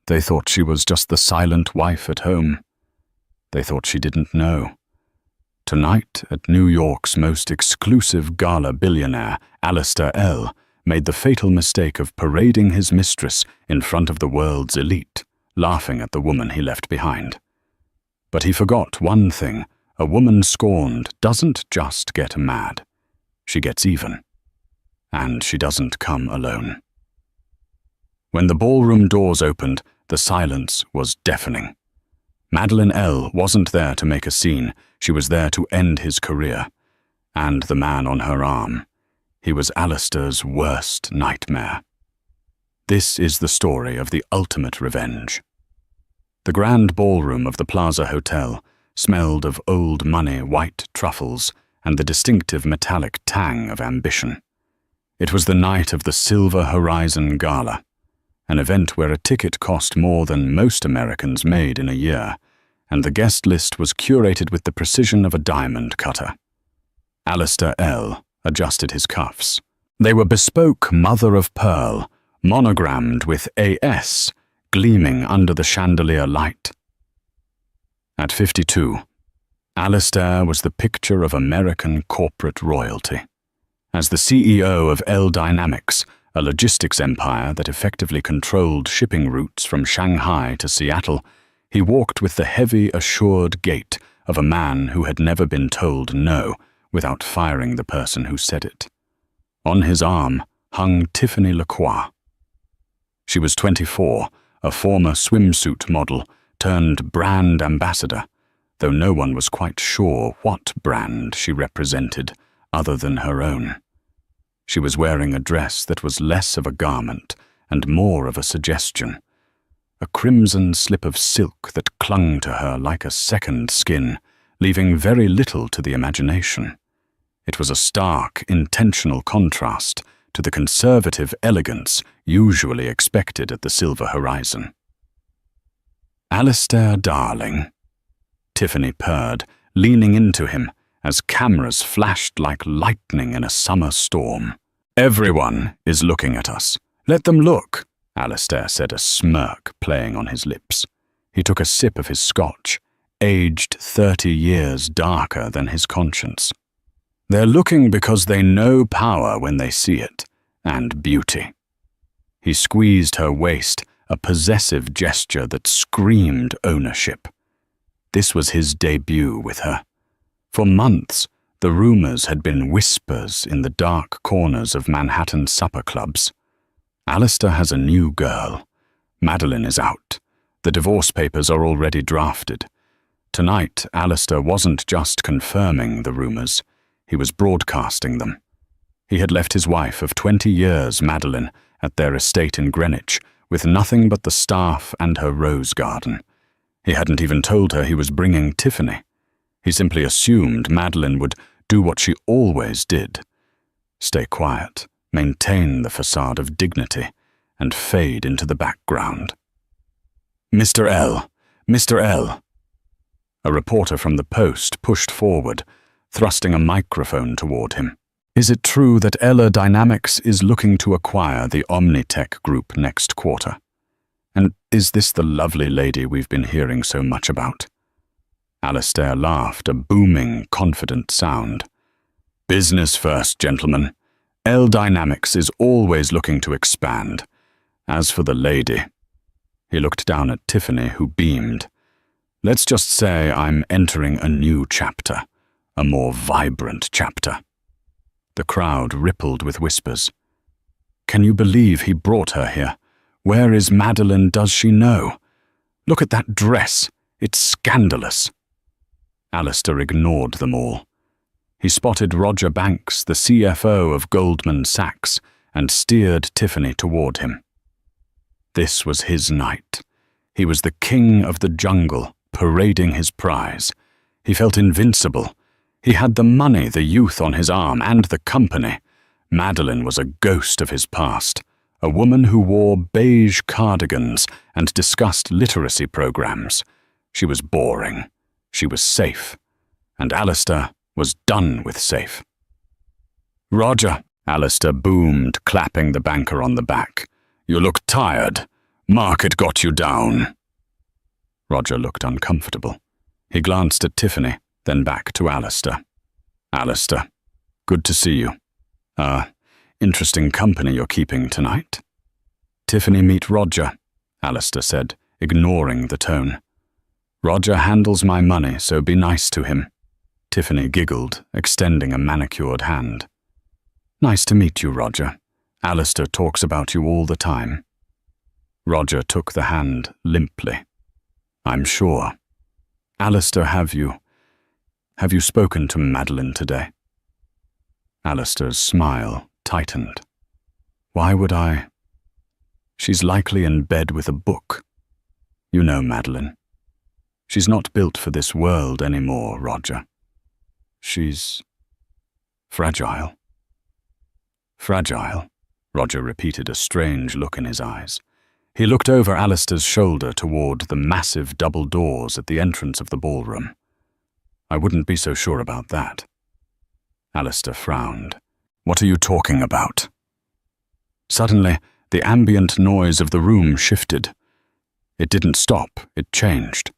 They thought she was just the silent wife at home. They thought she didn't know. Tonight, at New York's most exclusive gala, billionaire Alistair L. made the fatal mistake of parading his mistress in front of the world's elite, laughing at the woman he left behind. But he forgot one thing: a woman scorned doesn't just get mad. She gets even. And she doesn't come alone. When the ballroom doors opened, the silence was deafening. Madeleine L. wasn't there to make a scene. She was there to end his career. And the man on her arm, he was Alistair's worst nightmare. This is the story of the ultimate revenge. The grand ballroom of the Plaza Hotel smelled of old money, white truffles, and the distinctive metallic tang of ambition. It was the night of the Silver Horizon Gala, an event where a ticket cost more than most Americans made in a year, and the guest list was curated with the precision of a diamond cutter. Alistair L. adjusted his cuffs. They were bespoke mother of pearl, monogrammed with AS, gleaming under the chandelier light. At 52, Alistair was the picture of American corporate royalty. As the CEO of L Dynamics, a logistics empire that effectively controlled shipping routes from Shanghai to Seattle, he walked with the heavy, assured gait of a man who had never been told no without firing the person who said it. On his arm hung Tiffany Lacroix. She was 24, a former swimsuit model turned brand ambassador, though no one was quite sure what brand she represented other than her own. She was wearing a dress that was less of a garment and more of a suggestion, a crimson slip of silk that clung to her like a second skin, leaving very little to the imagination. It was a stark, intentional contrast to the conservative elegance usually expected at the Silver Horizon. "Alistair, darling," Tiffany purred, leaning into him as cameras flashed like lightning in a summer storm. "Everyone is looking at us. Let them look," Alistair said, a smirk playing on his lips. He took a sip of his scotch, aged 30 years darker than his conscience. "They're looking because they know power when they see it, and beauty." He squeezed her waist, a possessive gesture that screamed ownership. This was his debut with her. For months, the rumors had been whispers in the dark corners of Manhattan supper clubs. Alistair has a new girl. Madeleine is out. The divorce papers are already drafted. Tonight, Alistair wasn't just confirming the rumors. He was broadcasting them. He had left his wife of 20 years, Madeleine, at their estate in Greenwich, with nothing but the staff and her rose garden. He hadn't even told her he was bringing Tiffany. He simply assumed Madeleine would do what she always did: stay quiet, maintain the facade of dignity, and fade into the background. "Mr. L, Mr. L." A reporter from the Post pushed forward, thrusting a microphone toward him. "Is it true that L Dynamics is looking to acquire the Omnitech Group next quarter? And is this the lovely lady we've been hearing so much about?" Alistair laughed, a booming, confident sound. "Business first, gentlemen. L Dynamics is always looking to expand. As for the lady," he looked down at Tiffany, who beamed. "Let's just say I'm entering a new chapter, a more vibrant chapter." The crowd rippled with whispers. "Can you believe he brought her here? Where is Madeleine? Does she know? Look at that dress. It's scandalous." Alistair ignored them all. He spotted Roger Banks, the CFO of Goldman Sachs, and steered Tiffany toward him. This was his night. He was the king of the jungle, parading his prize. He felt invincible. He had the money, the youth on his arm, and the company. Madeleine was a ghost of his past, a woman who wore beige cardigans and discussed literacy programs. She was boring. She was safe. And Alistair was done with safe. "Roger," Alistair boomed, clapping the banker on the back. "You look tired. Market got you down." Roger looked uncomfortable. He glanced at Tiffany, then back to Alistair. "Alistair, good to see you. Interesting company you're keeping tonight." "Tiffany, meet Roger," Alistair said, ignoring the tone. "Roger handles my money, so be nice to him." Tiffany giggled, extending a manicured hand. "Nice to meet you, Roger. Alistair talks about you all the time." Roger took the hand limply. "I'm sure. Alistair, have you spoken to Madeline today?" Alistair's smile tightened. "Why would I? She's likely in bed with a book. You know Madeline. She's not built for this world anymore, Roger. She's fragile." "Fragile?" Roger repeated, a strange look in his eyes. He looked over Alistair's shoulder toward the massive double doors at the entrance of the ballroom. "I wouldn't be so sure about that." Alistair frowned. "What are you talking about?" Suddenly, the ambient noise of the room shifted. It didn't stop, it changed.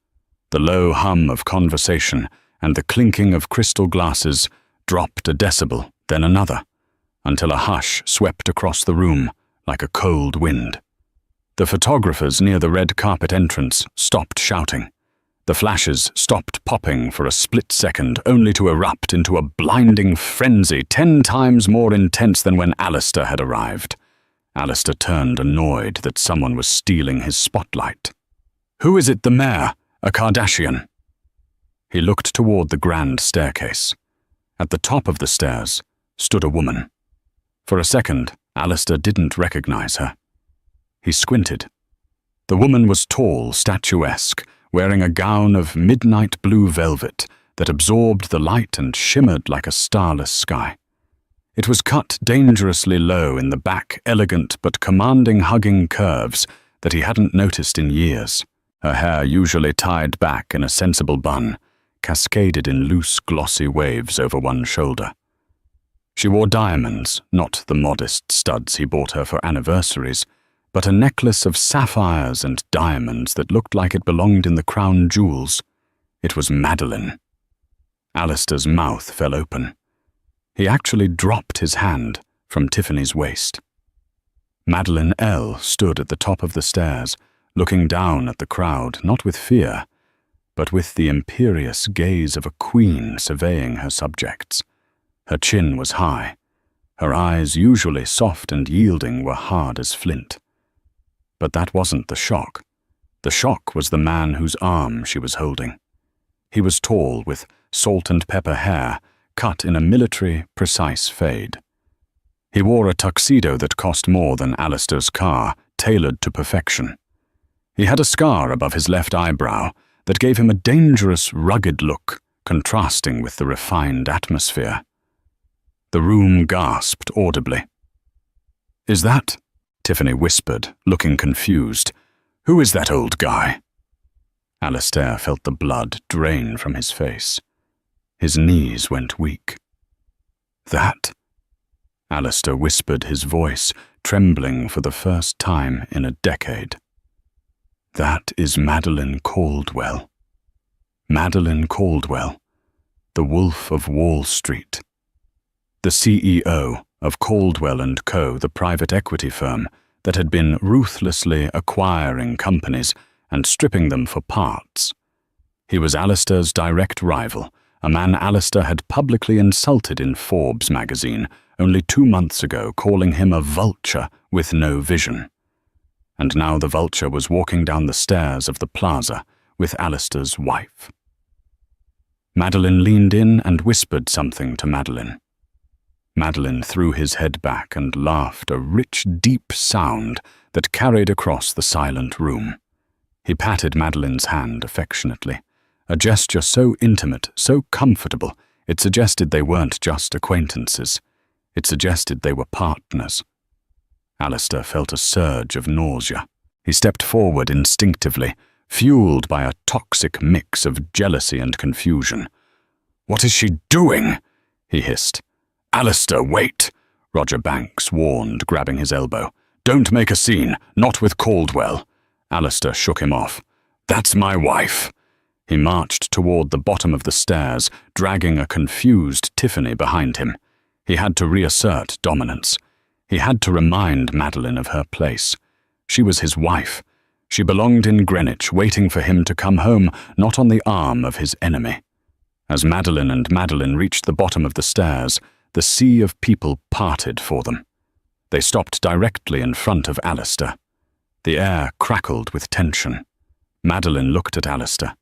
The low hum of conversation and the clinking of crystal glasses dropped a decibel, then another, until a hush swept across the room like a cold wind. The photographers near the red carpet entrance stopped shouting. The flashes stopped popping for a split second, only to erupt into a blinding frenzy 10 times more intense than when Alistair had arrived. Alistair turned, annoyed that someone was stealing his spotlight. "Who is it, the mayor? A Kardashian?" He looked toward the grand staircase. At the top of the stairs stood a woman. For a second, Alistair didn't recognize her. He squinted. The woman was tall, statuesque, wearing a gown of midnight blue velvet that absorbed the light and shimmered like a starless sky. It was cut dangerously low in the back, elegant but commanding hugging curves that he hadn't noticed in years. Her hair, usually tied back in a sensible bun, cascaded in loose, glossy waves over one shoulder. She wore diamonds, not the modest studs he bought her for anniversaries, but a necklace of sapphires and diamonds that looked like it belonged in the crown jewels. It was Madeline. Alistair's mouth fell open. He actually dropped his hand from Tiffany's waist. Madeline L. stood at the top of the stairs, looking down at the crowd, not with fear, but with the imperious gaze of a queen surveying her subjects. Her chin was high. Her eyes, usually soft and yielding, were hard as flint. But that wasn't the shock. The shock was the man whose arm she was holding. He was tall, with salt and pepper hair, cut in a military, precise fade. He wore a tuxedo that cost more than Alistair's car, tailored to perfection. He had a scar above his left eyebrow that gave him a dangerous, rugged look, contrasting with the refined atmosphere. The room gasped audibly. "Is that?" Tiffany whispered, looking confused. "Who is that old guy?" Alistair felt the blood drain from his face. His knees went weak. "That?" Alistair whispered, his voice trembling for the first time in a decade. "That is Madeline Caldwell. Madeline Caldwell, the Wolf of Wall Street. The CEO of Caldwell & Co., the private equity firm that had been ruthlessly acquiring companies and stripping them for parts. He was Alistair's direct rival, a man Alistair had publicly insulted in Forbes magazine only 2 months ago, calling him a vulture with no vision. And now the vulture was walking down the stairs of the plaza with Alistair's wife. Madeline leaned in and whispered something to Madeline. Madeline threw his head back and laughed, a rich, deep sound that carried across the silent room. He patted Madeline's hand affectionately, a gesture so intimate, so comfortable, it suggested they weren't just acquaintances. It suggested they were partners. Alistair felt a surge of nausea. He stepped forward instinctively, fueled by a toxic mix of jealousy and confusion. "What is she doing?" he hissed. "Alistair, wait," Roger Banks warned, grabbing his elbow. "Don't make a scene, not with Caldwell." Alistair shook him off. "That's my wife." He marched toward the bottom of the stairs, dragging a confused Tiffany behind him. He had to reassert dominance. He had to remind Madeline of her place. She was his wife. She belonged in Greenwich, waiting for him to come home, not on the arm of his enemy. As Madeline and Madeline reached the bottom of the stairs, the sea of people parted for them. They stopped directly in front of Alistair. The air crackled with tension. Madeline looked at Alistair.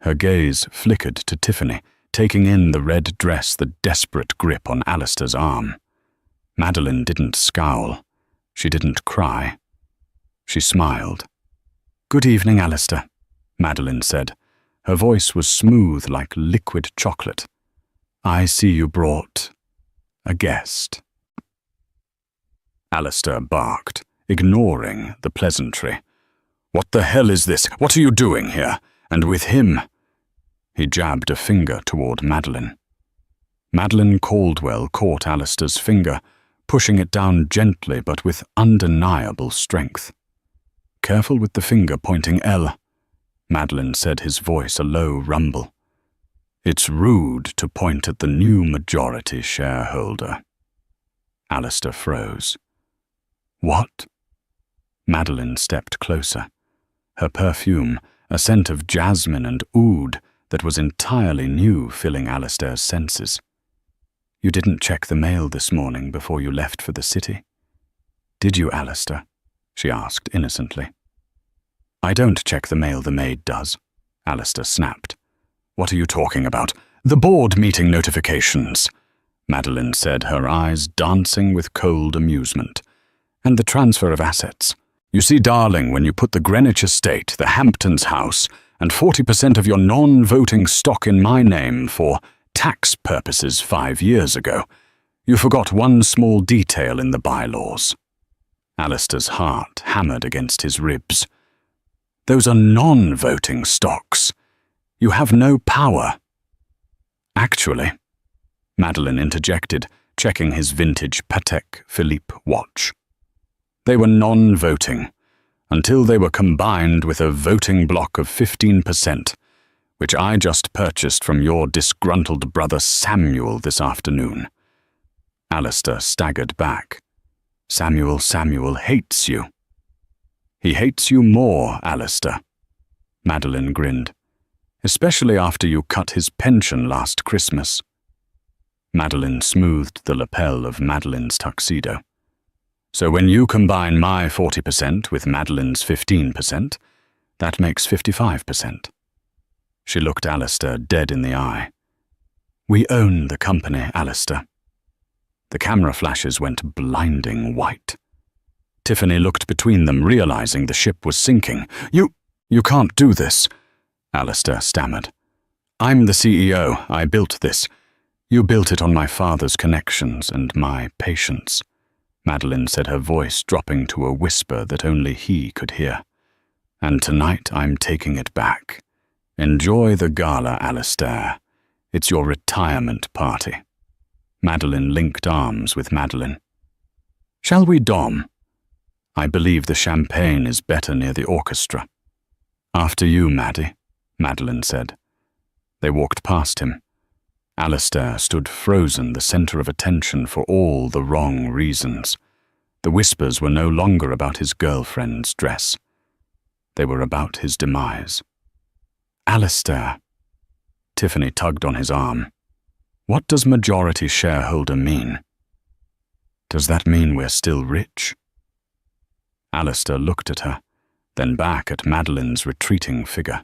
Her gaze flickered to Tiffany, taking in the red dress, the desperate grip on Alistair's arm. Madeline didn't scowl. She didn't cry. She smiled. "Good evening, Alistair," Madeline said. Her voice was smooth like liquid chocolate. "I see you brought a guest." Alistair barked, ignoring the pleasantry. "What the hell is this? What are you doing here? And with him?" He jabbed a finger toward Madeline. Madeline Caldwell caught Alistair's finger, pushing it down gently but with undeniable strength. "Careful with the finger pointing L," Madeline said, his voice a low rumble. "It's rude to point at the new majority shareholder." Alistair froze. "What?" Madeline stepped closer. Her perfume, a scent of jasmine and oud that was entirely new, filling Alistair's senses. "You didn't check the mail this morning before you left for the city? Did you, Alistair?" she asked innocently. "I don't check the mail, the maid does," Alistair snapped. "What are you talking about?" "The board meeting notifications," Madeline said, her eyes dancing with cold amusement. "And the transfer of assets. You see, darling, when you put the Greenwich estate, the Hamptons house, and 40% of your non-voting stock in my name for tax purposes 5 years ago, you forgot one small detail in the bylaws." Alistair's heart hammered against his ribs. "Those are non-voting stocks. You have no power." "Actually," Madeline interjected, checking his vintage Patek Philippe watch, "they were non-voting, until they were combined with a voting block of 15%, which I just purchased from your disgruntled brother Samuel this afternoon." Alistair staggered back. Samuel hates you." "He hates you more, Alistair," Madeline grinned, "especially after you cut his pension last Christmas." Madeline smoothed the lapel of Madeline's tuxedo. "So when you combine my 40% with Madeline's 15%, that makes 55%. She looked Alistair dead in the eye. "We own the company, Alistair." The camera flashes went blinding white. Tiffany looked between them, realizing the ship was sinking. You can't do this," Alistair stammered. "I'm the CEO. I built this. You built it on my father's connections and my patience," Madeline said, her voice dropping to a whisper that only he could hear. "And tonight I'm taking it back. Enjoy the gala, Alistair. It's your retirement party." Madeline linked arms with Madeline. "Shall we, Dom?" "I believe the champagne is better near the orchestra." "After you, Maddie," Madeline said. They walked past him. Alistair stood frozen, the center of attention for all the wrong reasons. The whispers were no longer about his girlfriend's dress. They were about his demise. "Alistair." Tiffany tugged on his arm. "What does majority shareholder mean? Does that mean we're still rich?" Alistair looked at her, then back at Madeline's retreating figure.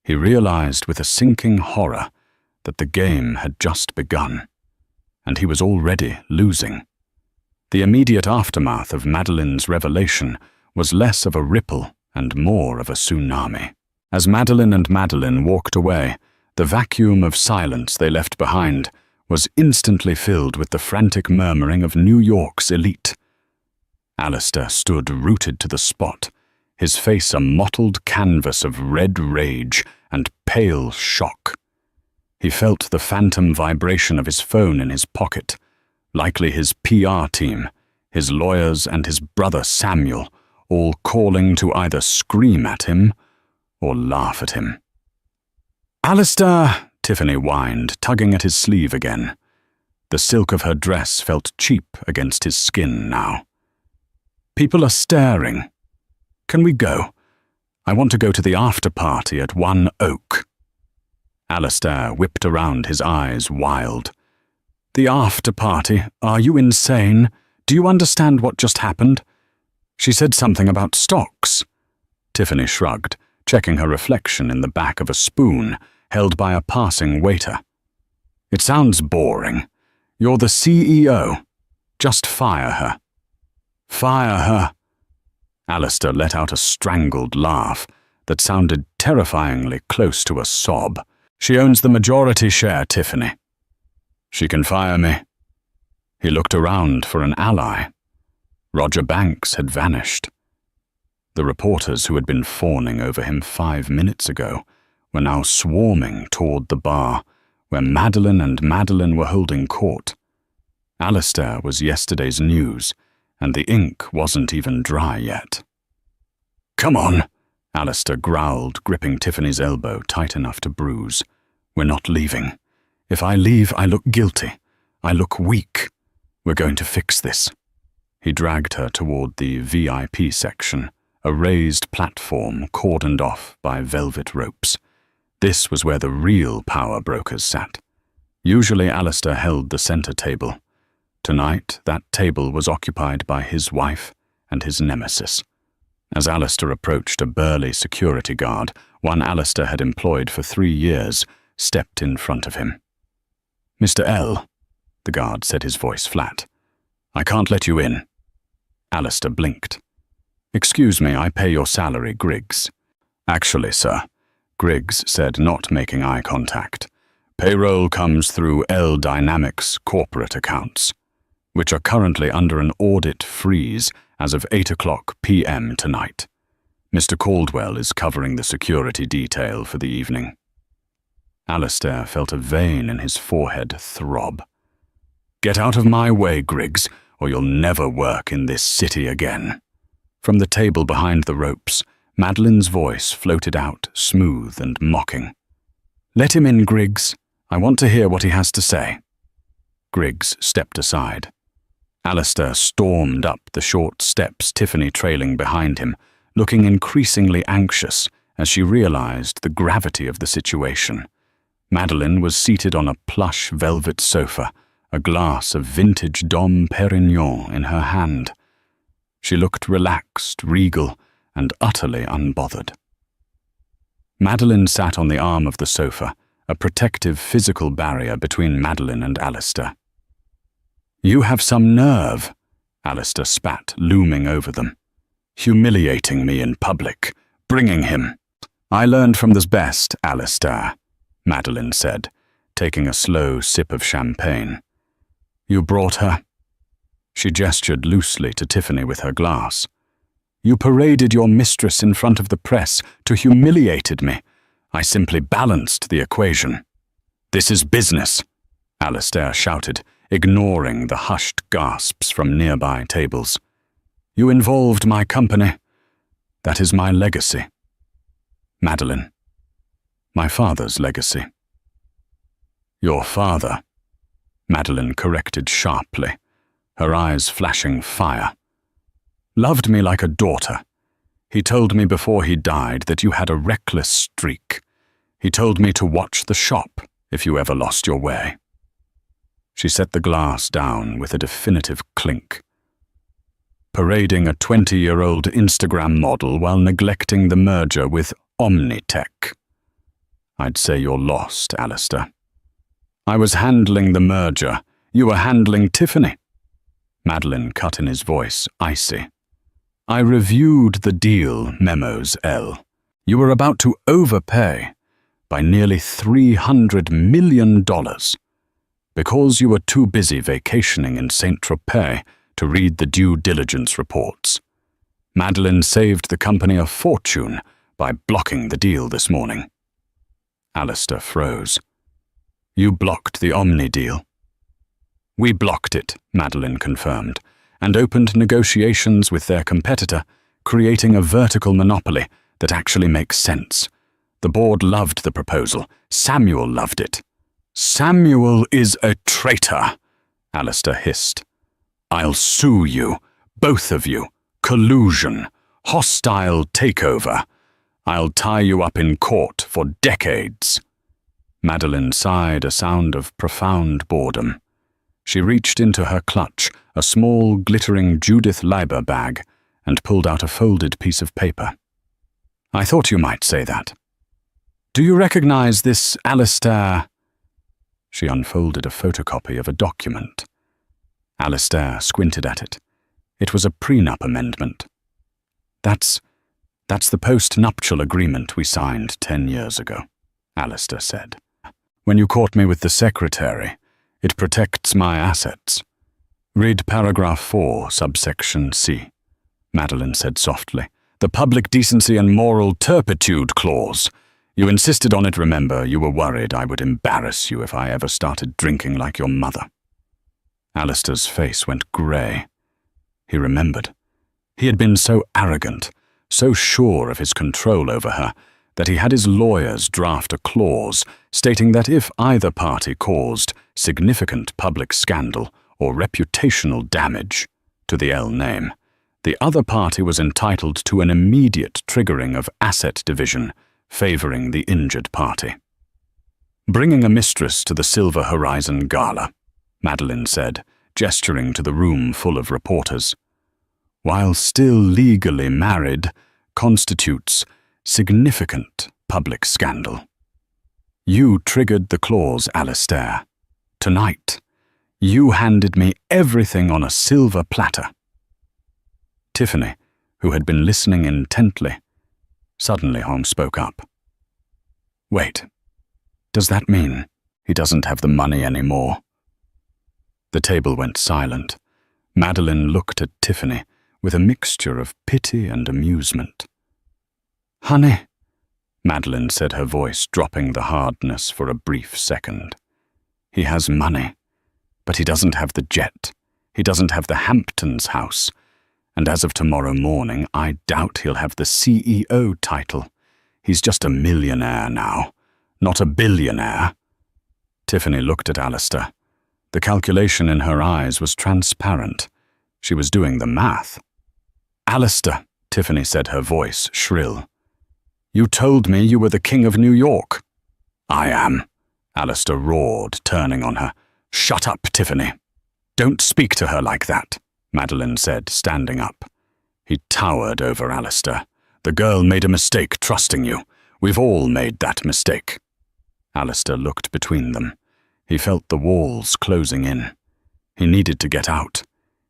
He realized with a sinking horror that the game had just begun, and he was already losing. The immediate aftermath of Madeline's revelation was less of a ripple and more of a tsunami. As Madeline and Madeline walked away, the vacuum of silence they left behind was instantly filled with the frantic murmuring of New York's elite. Alistair stood rooted to the spot, his face a mottled canvas of red rage and pale shock. He felt the phantom vibration of his phone in his pocket, likely his PR team, his lawyers and his brother Samuel, all calling to either scream at him or laugh at him. "Alistair," Tiffany whined, tugging at his sleeve again. The silk of her dress felt cheap against his skin now. "People are staring. Can we go? I want to go to the after-party at One Oak." Alistair whipped around, his eyes wild. "The after-party? Are you insane? Do you understand what just happened?" She said something about stocks. Tiffany shrugged, checking her reflection in the back of a spoon held by a passing waiter. "It sounds boring. You're the CEO. Just fire her." "Fire her?" Alistair let out a strangled laugh that sounded terrifyingly close to a sob. "She owns the majority share, Tiffany. She can fire me." He looked around for an ally. Roger Banks had vanished. The reporters who had been fawning over him 5 minutes ago were now swarming toward the bar where Madeline and Madeline were holding court. Alistair was yesterday's news, and the ink wasn't even dry yet. "Come on," Alistair growled, gripping Tiffany's elbow tight enough to bruise. "We're not leaving. If I leave, I look guilty. I look weak. We're going to fix this." He dragged her toward the VIP section, a raised platform cordoned off by velvet ropes. This was where the real power brokers sat. Usually Alistair held the center table. Tonight, that table was occupied by his wife and his nemesis. As Alistair approached, a burly security guard, one Alistair had employed for 3 years, stepped in front of him. "Mr. L," the guard said, his voice flat. "I can't let you in." Alistair blinked. "Excuse me, I pay your salary, Griggs." "Actually, sir," Griggs said, not making eye contact, "payroll comes through L Dynamics corporate accounts, which are currently under an audit freeze as of 8:00 p.m. tonight. Mr. Caldwell is covering the security detail for the evening." Alistair felt a vein in his forehead throb. "Get out of my way, Griggs, or you'll never work in this city again." From the table behind the ropes, Madeline's voice floated out, smooth and mocking. "Let him in, Griggs. I want to hear what he has to say." Griggs stepped aside. Alistair stormed up the short steps, Tiffany trailing behind him, looking increasingly anxious as she realized the gravity of the situation. Madeline was seated on a plush velvet sofa, a glass of vintage Dom Perignon in her hand. She looked relaxed, regal, and utterly unbothered. Madeline sat on the arm of the sofa, a protective physical barrier between Madeline and Alistair. "You have some nerve," Alistair spat, looming over them. "Humiliating me in public, bringing him." "I learned from the best, Alistair," Madeline said, taking a slow sip of champagne. "You brought her?" She gestured loosely to Tiffany with her glass. "You paraded your mistress in front of the press to humiliated me. I simply balanced the equation." "This is business," Alistair shouted, ignoring the hushed gasps from nearby tables. "You involved my company. That is my legacy." "Madeline, my father's legacy." "Your father," Madeline corrected sharply, her eyes flashing fire, "loved me like a daughter. He told me before he died that you had a reckless streak. He told me to watch the shop if you ever lost your way." She set the glass down with a definitive clink. "Parading a 20-year-old Instagram model while neglecting the merger with Omnitech. I'd say you're lost, Alistair." "I was handling the merger. You were handling Tiffany." Madeline cut in his voice, icy. "I reviewed the deal memos, L. You were about to overpay by nearly $300 million because you were too busy vacationing in Saint-Tropez to read the due diligence reports. Madeline saved the company a fortune by blocking the deal this morning." Alistair froze. "You blocked the Omni deal?" "We blocked it," Madeline confirmed, "and opened negotiations with their competitor, creating a vertical monopoly that actually makes sense. The board loved the proposal. Samuel loved it. "Samuel is a traitor," Alistair hissed. "I'll sue you, both of you. Collusion. Hostile takeover. I'll tie you up in court for decades." Madeline sighed a sound of profound boredom. She reached into her clutch, a small, glittering Judith Leiber bag, and pulled out a folded piece of paper. "I thought you might say that. Do you recognize this Alistair?" She unfolded a photocopy of a document. Alistair squinted at it. It was a prenup amendment. That's the post-nuptial agreement we signed 10 years ago," Alistair said. "When you caught me with the secretary, it protects my assets. Read paragraph 4, subsection C," Madeline said softly. "The public decency and moral turpitude clause. You insisted on it, remember. You were worried I would embarrass you if I ever started drinking like your mother." Alistair's face went grey. He remembered. He had been so arrogant, so sure of his control over her, that he had his lawyers draft a clause stating that if either party caused significant public scandal or reputational damage to the L name, the other party was entitled to an immediate triggering of asset division favoring the injured party. "Bringing a mistress to the Silver Horizon Gala," Madeline said, gesturing to the room full of reporters, "while still legally married, constitutes significant public scandal. You triggered the clause, Alistair. Tonight, you handed me everything on a silver platter." Tiffany, who had been listening intently, suddenly spoke up. "Wait, does that mean he doesn't have the money anymore?" The table went silent. Madeline looked at Tiffany with a mixture of pity and amusement. "Honey," Madeline said, her voice dropping the hardness for a brief second. "He has money, but he doesn't have the jet. He doesn't have the Hamptons house. And as of tomorrow morning, I doubt he'll have the CEO title. He's just a millionaire now, not a billionaire." Tiffany looked at Alistair. The calculation in her eyes was transparent. She was doing the math. "Alistair," Tiffany said, her voice shrill, "you told me you were the King of New York." "I am," Alistair roared, turning on her. "Shut up, Tiffany." "Don't speak to her like that," Madeline said, standing up. He towered over Alistair. "The girl made a mistake trusting you. We've all made that mistake." Alistair looked between them. He felt the walls closing in. He needed to get out.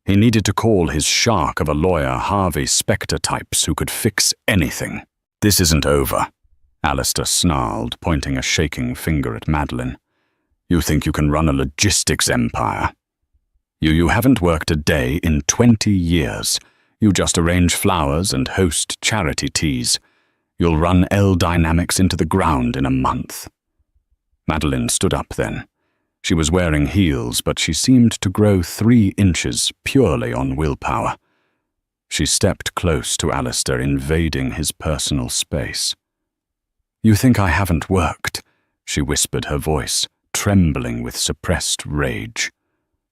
He needed to call his shark of a lawyer Harvey Specter types who could fix anything. "This isn't over," Alistair snarled, pointing a shaking finger at Madeline. "You think you can run a logistics empire? You haven't worked a day in 20 years. You just arrange flowers and host charity teas. You'll run L Dynamics into the ground in a month." Madeline stood up then. She was wearing heels, but she seemed to grow 3 inches purely on willpower. She stepped close to Alistair, invading his personal space. "You think I haven't worked?" she whispered, her voice trembling with suppressed rage.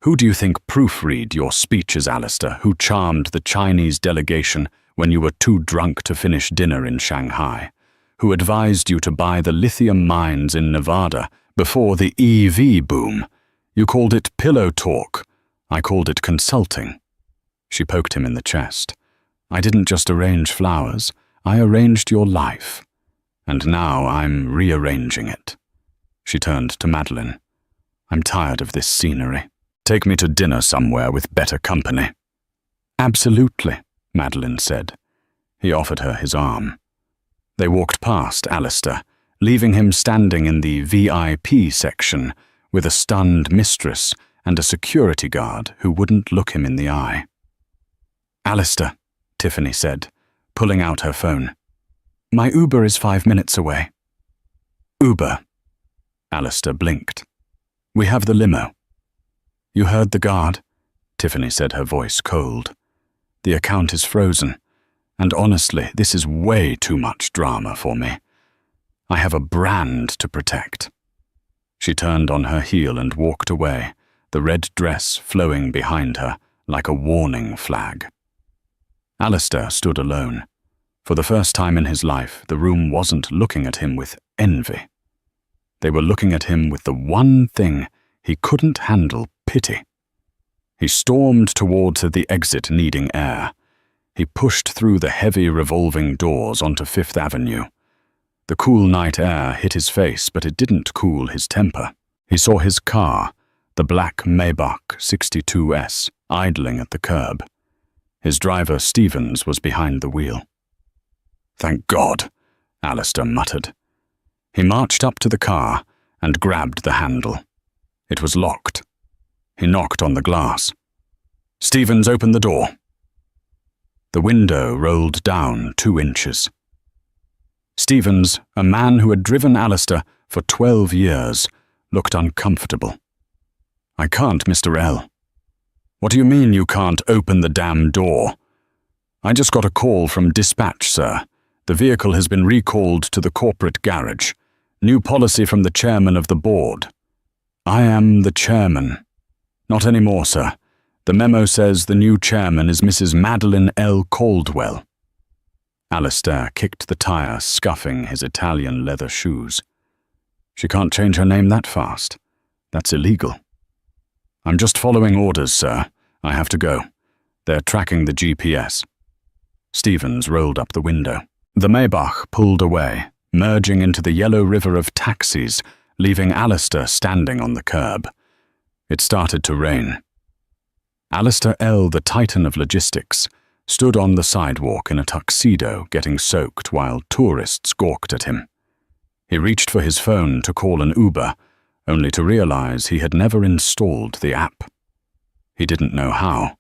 "Who do you think proofread your speeches, Alistair, who charmed the Chinese delegation when you were too drunk to finish dinner in Shanghai? Who advised you to buy the lithium mines in Nevada before the EV boom? You called it pillow talk. I called it consulting." She poked him in the chest. "I didn't just arrange flowers. I arranged your life. And now I'm rearranging it." She turned to Madeline. "I'm tired of this scenery. Take me to dinner somewhere with better company." "Absolutely," Madeline said. He offered her his arm. They walked past Alistair, leaving him standing in the VIP section with a stunned mistress and a security guard who wouldn't look him in the eye. "Alistair," Tiffany said, pulling out her phone. "My Uber is 5 minutes away." "Uber?" Alistair blinked. "We have the limo." "You heard the guard?" Tiffany said, her voice cold. "The account is frozen. And honestly, this is way too much drama for me. I have a brand to protect." She turned on her heel and walked away, the red dress flowing behind her like a warning flag. Alistair stood alone. For the first time in his life, the room wasn't looking at him with envy. They were looking at him with the one thing he couldn't handle: pity. He stormed towards the exit, needing air. He pushed through the heavy revolving doors onto Fifth Avenue. The cool night air hit his face, but it didn't cool his temper. He saw his car, the black Maybach 62S, idling at the curb. His driver, Stevens, was behind the wheel. "Thank God," Alistair muttered. He marched up to the car and grabbed the handle. It was locked. He knocked on the glass. "Stevens, open the door." The window rolled down 2 inches. Stevens, a man who had driven Alistair for 12 years, looked uncomfortable. "I can't, Mr. L." "What do you mean you can't open the damn door?" "I just got a call from dispatch, sir. The vehicle has been recalled to the corporate garage. New policy from the chairman of the board." "I am the chairman." "Not anymore, sir. The memo says the new chairman is Mrs. Madeline L. Caldwell." Alistair kicked the tire, scuffing his Italian leather shoes. "She can't change her name that fast. That's illegal." "I'm just following orders, sir. I have to go. They're tracking the GPS." Stevens rolled up the window. The Maybach pulled away, merging into the yellow river of taxis, leaving Alistair standing on the curb. It started to rain. Alistair L., the titan of logistics, stood on the sidewalk in a tuxedo, getting soaked while tourists gawked at him. He reached for his phone to call an Uber, only to realize he had never installed the app. He didn't know how.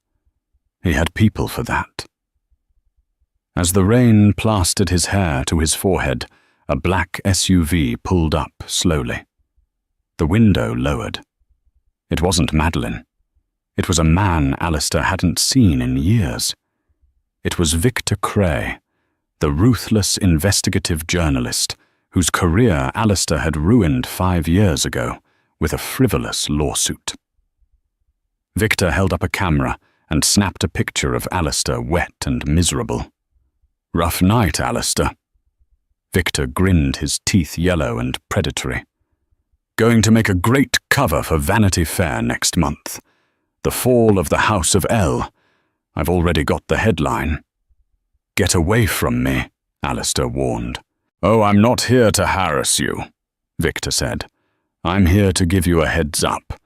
He had people for that. As the rain plastered his hair to his forehead, a black SUV pulled up slowly. The window lowered. It wasn't Madeline. It was a man Alistair hadn't seen in years. It was Victor Cray, the ruthless investigative journalist whose career Alistair had ruined 5 years ago with a frivolous lawsuit. Victor held up a camera and snapped a picture of Alistair, wet and miserable. "Rough night, Alistair." Victor grinned, his teeth yellow and predatory. "Going to make a great cover for Vanity Fair next month. The Fall of the House of L. I've already got the headline." "Get away from me," Alistair warned. "Oh, I'm not here to harass you," Victor said. "I'm here to give you a heads up.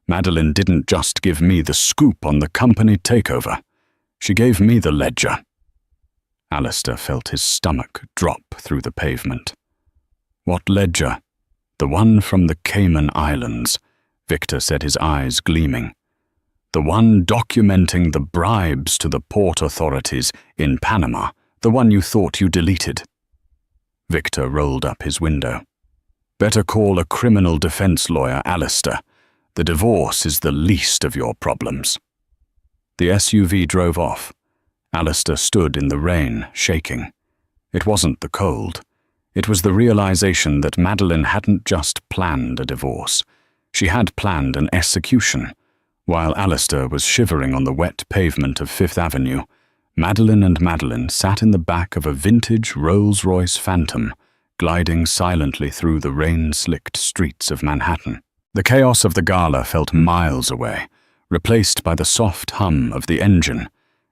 Madeline didn't just give me the scoop on the company takeover. She gave me the ledger." Alistair felt his stomach drop through the pavement. "What ledger?" "The one from the Cayman Islands," Victor said, his eyes gleaming. "The one documenting the bribes to the port authorities in Panama, the one you thought you deleted." Victor rolled up his window. "Better call a criminal defense lawyer, Alistair. The divorce is the least of your problems." The SUV drove off. Alistair stood in the rain, shaking. It wasn't the cold. It was the realization that Madeline hadn't just planned a divorce. She had planned an execution. While Alistair was shivering on the wet pavement of Fifth Avenue, Madeline sat in the back of a vintage Rolls-Royce Phantom, gliding silently through the rain-slicked streets of Manhattan. The chaos of the gala felt miles away, replaced by the soft hum of the engine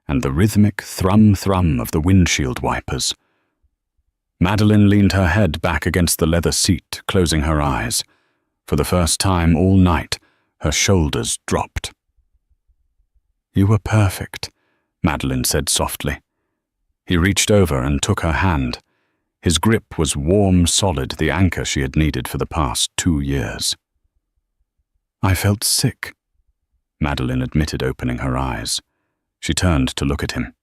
and the rhythmic thrum-thrum of the windshield wipers. Madeline leaned her head back against the leather seat, closing her eyes. For the first time all night, her shoulders dropped. "You were perfect," Madeline said softly. He reached over and took her hand. His grip was warm, solid, the anchor she had needed for the past 2 years. "I felt sick," Madeline admitted, opening her eyes. She turned to look at him.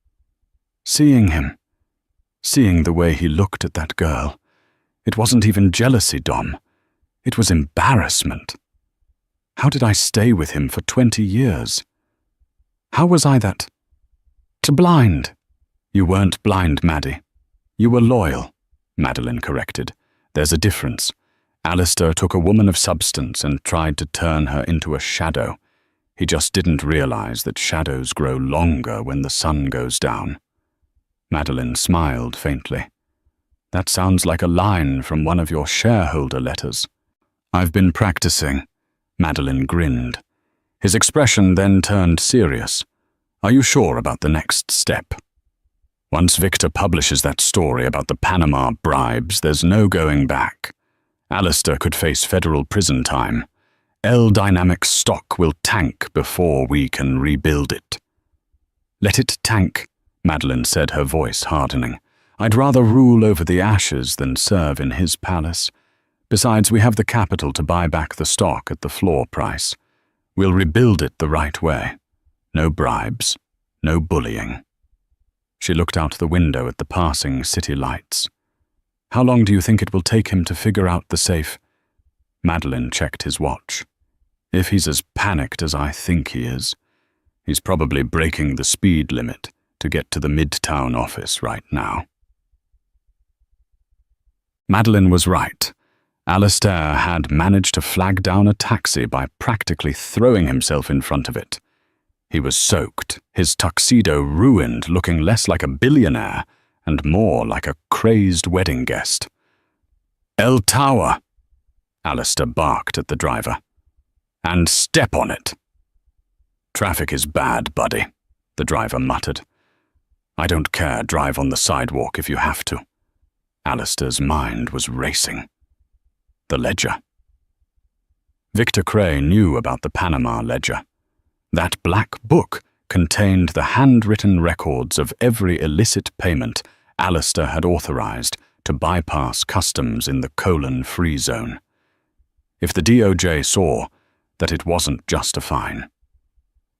Seeing him. Seeing the way he looked at that girl. It wasn't even jealousy, Dom. It was embarrassment. How did I stay with him for 20 years? How was I that? To blind. You weren't blind, Maddie. You were loyal, Madeline corrected. There's a difference. Alistair took a woman of substance and tried to turn her into a shadow. He just didn't realize that shadows grow longer when the sun goes down. Madeline smiled faintly. That sounds like a line from one of your shareholder letters. I've been practicing. Madeline grinned. His expression then turned serious. Are you sure about the next step? Once Victor publishes that story about the Panama bribes, there's no going back. Alistair could face federal prison time. L-Dynamics stock will tank before we can rebuild it. Let it tank, Madeline said, her voice hardening. I'd rather rule over the ashes than serve in his palace. Besides, we have the capital to buy back the stock at the floor price. We'll rebuild it the right way. No bribes, no bullying. She looked out the window at the passing city lights. How long do you think it will take him to figure out the safe? Madeline checked his watch. If he's as panicked as I think he is, he's probably breaking the speed limit to get to the Midtown office right now. Madeline was right. Alistair had managed to flag down a taxi by practically throwing himself in front of it. He was soaked, his tuxedo ruined, looking less like a billionaire and more like a crazed wedding guest. El Tower, Alistair barked at the driver. And step on it. Traffic is bad, buddy, the driver muttered. I don't care, drive on the sidewalk if you have to. Alistair's mind was racing. The ledger. Victor Cray knew about the Panama ledger. That black book contained the handwritten records of every illicit payment Alistair had authorized to bypass customs in the colon-free zone. If the DOJ saw that it wasn't just a fine,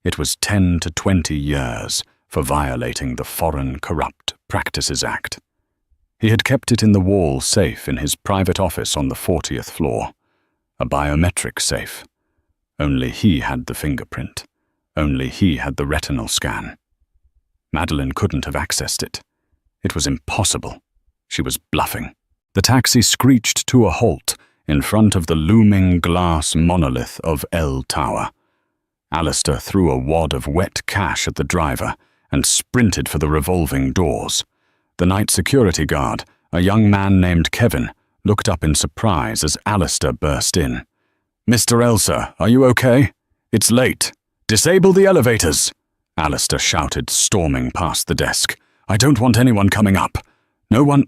it was 10 to 20 years for violating the Foreign Corrupt Practices Act. He had kept it in the wall safe in his private office on the 40th floor, a biometric safe. Only he had the fingerprint. Only he had the retinal scan. Madeline couldn't have accessed it. It was impossible. She was bluffing. The taxi screeched to a halt in front of the looming glass monolith of L Tower. Alistair threw a wad of wet cash at the driver and sprinted for the revolving doors. The night security guard, a young man named Kevin, looked up in surprise as Alistair burst in. Mr. Elsa, are you okay? It's late. Disable the elevators, Alistair shouted, storming past the desk. I don't want anyone coming up. No one...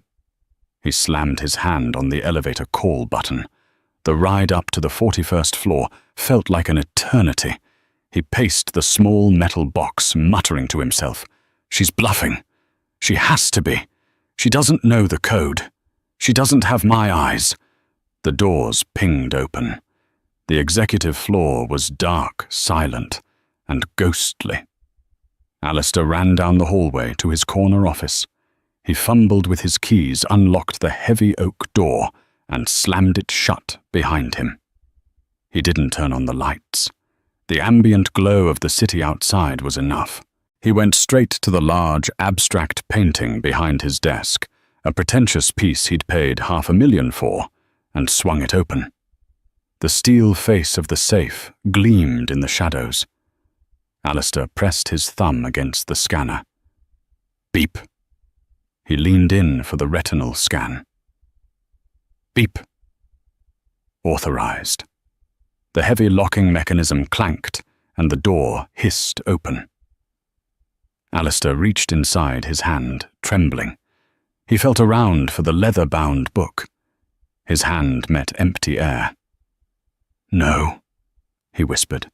He slammed his hand on the elevator call button. The ride up to the 41st floor felt like an eternity. He paced the small metal box, muttering to himself. She's bluffing. She has to be. She doesn't know the code. She doesn't have my eyes. The doors pinged open. The executive floor was dark, silent, and ghostly. Alistair ran down the hallway to his corner office. He fumbled with his keys, unlocked the heavy oak door, and slammed it shut behind him. He didn't turn on the lights. The ambient glow of the city outside was enough. He went straight to the large, abstract painting behind his desk, a pretentious piece he'd paid $500,000 for, and swung it open. The steel face of the safe gleamed in the shadows. Alistair pressed his thumb against the scanner. Beep. He leaned in for the retinal scan. Beep. Authorized. The heavy locking mechanism clanked, and the door hissed open. Alistair reached inside his hand, trembling. He felt around for the leather-bound book. His hand met empty air. No, he whispered.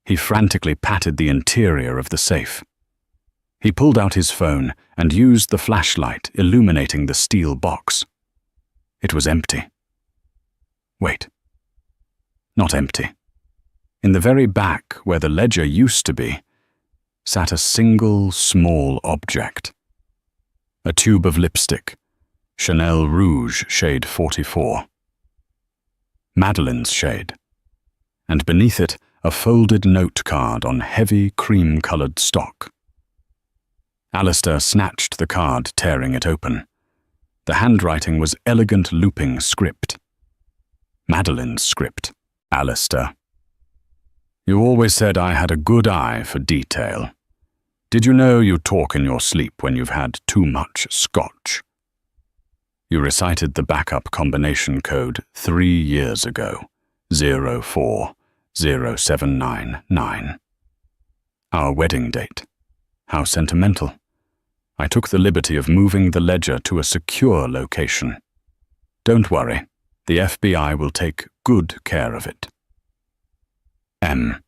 He frantically patted the interior of the safe. He pulled out his phone and used the flashlight illuminating the steel box. It was empty. Wait. Not empty. In the very back, where the ledger used to be, sat a single small object. A tube of lipstick, Chanel Rouge shade 44. Madeline's shade. And beneath it, a folded note card on heavy cream-colored stock. Alistair snatched the card, tearing it open. The handwriting was elegant looping script. Madeline's script. Alistair. You always said I had a good eye for detail. Did you know you talk in your sleep when you've had too much scotch? You recited the backup combination code 3 years ago, 040799. Our wedding date. How sentimental. I took the liberty of moving the ledger to a secure location. Don't worry, the FBI will take good care of it. M.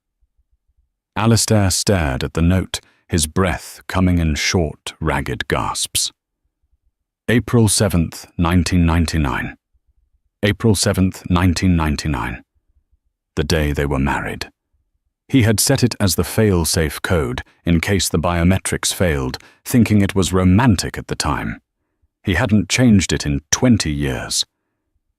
Alistair stared at the note, his breath coming in short, ragged gasps. April 7th, 1999. April 7th, 1999. The day they were married. He had set it as the fail-safe code in case the biometrics failed, thinking it was romantic at the time. He hadn't changed it in 20 years.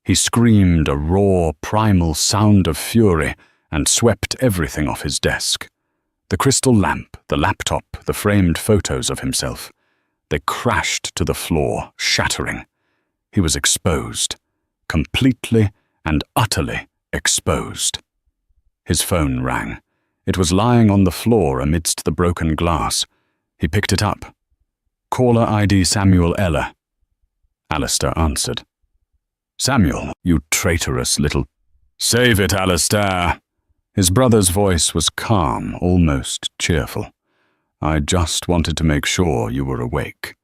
He screamed a raw, primal sound of fury and swept everything off his desk. The crystal lamp, the laptop, the framed photos of himself. They crashed to the floor, shattering. He was exposed. Completely and utterly exposed. His phone rang. It was lying on the floor amidst the broken glass. He picked it up. Caller ID Samuel Eller. Alistair answered. Samuel, you traitorous little... Save it, Alistair. His brother's voice was calm, almost cheerful. I just wanted to make sure you were awake.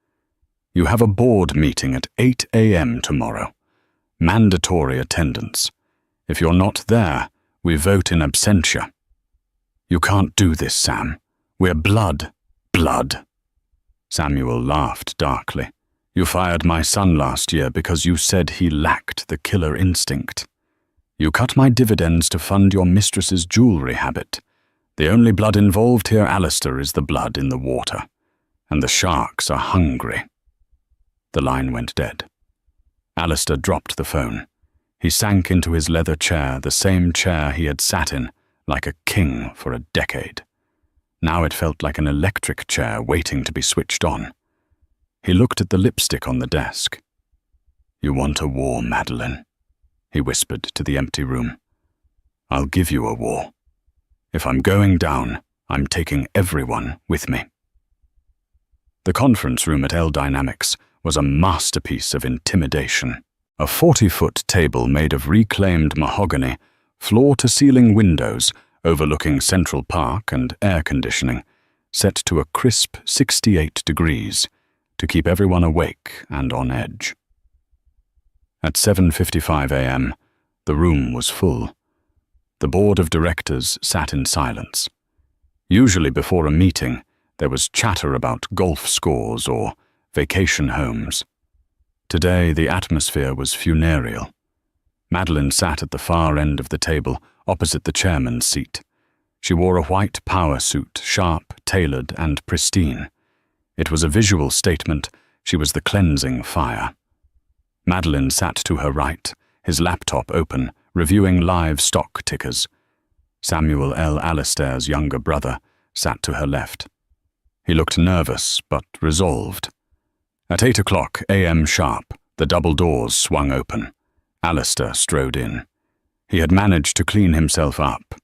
You have a board meeting at 8 a.m. tomorrow. Mandatory attendance. If you're not there, we vote in absentia. You can't do this, Sam. We're blood. Blood. Samuel laughed darkly. You fired my son last year because you said he lacked the killer instinct. You cut my dividends to fund your mistress's jewelry habit. The only blood involved here, Alistair, is the blood in the water. And the sharks are hungry. The line went dead. Alistair dropped the phone. He sank into his leather chair, the same chair he had sat in, like a king for a decade. Now it felt like an electric chair waiting to be switched on. He looked at the lipstick on the desk. You want a war, Madeline, he whispered to the empty room. I'll give you a war. If I'm going down, I'm taking everyone with me. The conference room at L Dynamics was a masterpiece of intimidation. A 40-foot table made of reclaimed mahogany, floor-to-ceiling windows overlooking Central Park and air conditioning, set to a crisp 68 degrees to keep everyone awake and on edge. At 7:55 a.m., the room was full. The board of directors sat in silence. Usually before a meeting, there was chatter about golf scores or vacation homes. Today, the atmosphere was funereal. Madeline sat at the far end of the table, opposite the chairman's seat. She wore a white power suit, sharp, tailored, and pristine. It was a visual statement. She was the cleansing fire. Madeline sat to her right, his laptop open, reviewing live stock tickers. Samuel L. Alistair's younger brother sat to her left. He looked nervous, but resolved. At 8 o'clock a.m. sharp, the double doors swung open. Alistair strode in. He had managed to clean himself up.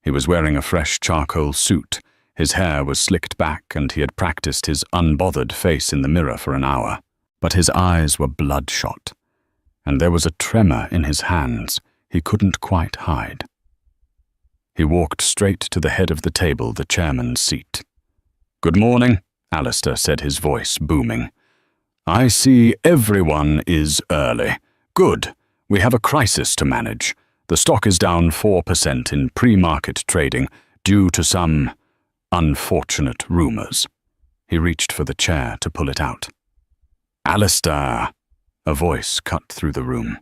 He was wearing a fresh charcoal suit. His hair was slicked back, and he had practiced his unbothered face in the mirror for an hour. But his eyes were bloodshot, and there was a tremor in his hands he couldn't quite hide. He walked straight to the head of the table, the chairman's seat. "Good morning," Alistair said, his voice booming. "I see everyone is early. Good. We have a crisis to manage. The stock is down 4% in pre-market trading due to some unfortunate rumors." He reached for the chair to pull it out. "Alistair!" A voice cut through the room.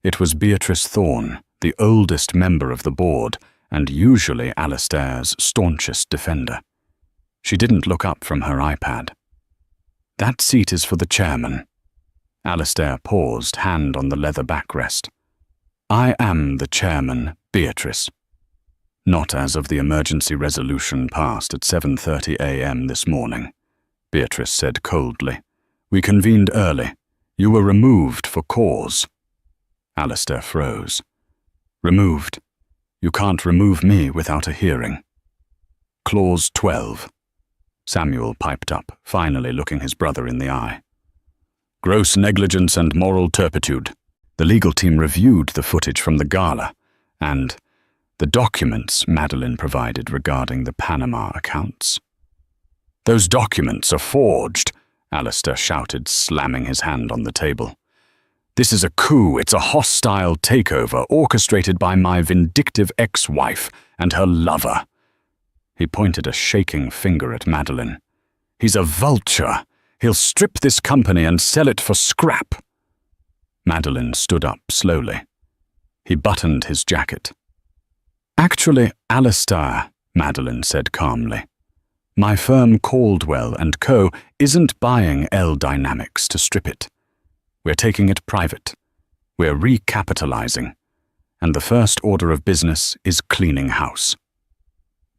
It was Beatrice Thorne, the oldest member of the board, and usually Alistair's staunchest defender. She didn't look up from her iPad. "That seat is for the chairman." Alistair paused, hand on the leather backrest. "I am the chairman, Beatrice." Not as of the emergency resolution passed at 7:30 a.m. this morning. Beatrice said coldly. "We convened early. You were removed for cause." Alistair froze. "Removed? You can't remove me without a hearing." "Clause 12. Samuel piped up, finally looking his brother in the eye. "Gross negligence and moral turpitude." The legal team reviewed the footage from the gala, and the documents Madeline provided regarding the Panama accounts. "Those documents are forged," Alistair shouted, slamming his hand on the table. "This is a coup. It's a hostile takeover orchestrated by my vindictive ex-wife and her lover." He pointed a shaking finger at Madeline. "He's a vulture. He'll strip this company and sell it for scrap." Madeline stood up slowly. He buttoned his jacket. "Actually, Alistair," Madeline said calmly, "my firm Caldwell & Co. isn't buying L Dynamics to strip it. We're taking it private. We're recapitalizing. And the first order of business is cleaning house."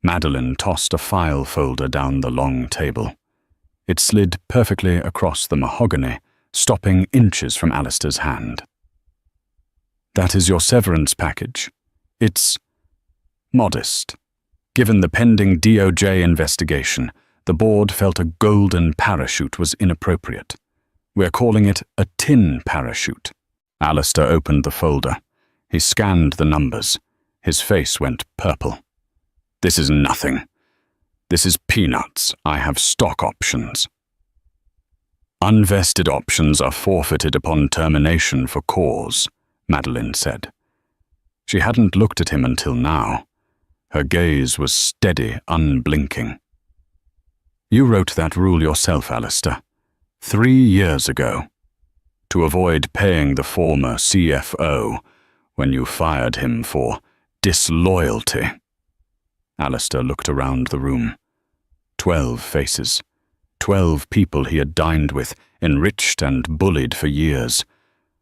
Madeline tossed a file folder down the long table. It slid perfectly across the mahogany, stopping inches from Alistair's hand. "That is your severance package. It's modest. Given the pending DOJ investigation, the board felt a golden parachute was inappropriate. We're calling it a tin parachute." Alistair opened the folder. He scanned the numbers. His face went purple. "This is nothing. This is peanuts. I have stock options." "Unvested options are forfeited upon termination for cause," Madeline said. She hadn't looked at him until now. Her gaze was steady, unblinking. "You wrote that rule yourself, Alistair, 3 years ago, to avoid paying the former CFO when you fired him for disloyalty." Alistair looked around the room. 12 faces. 12 people he had dined with, enriched and bullied for years.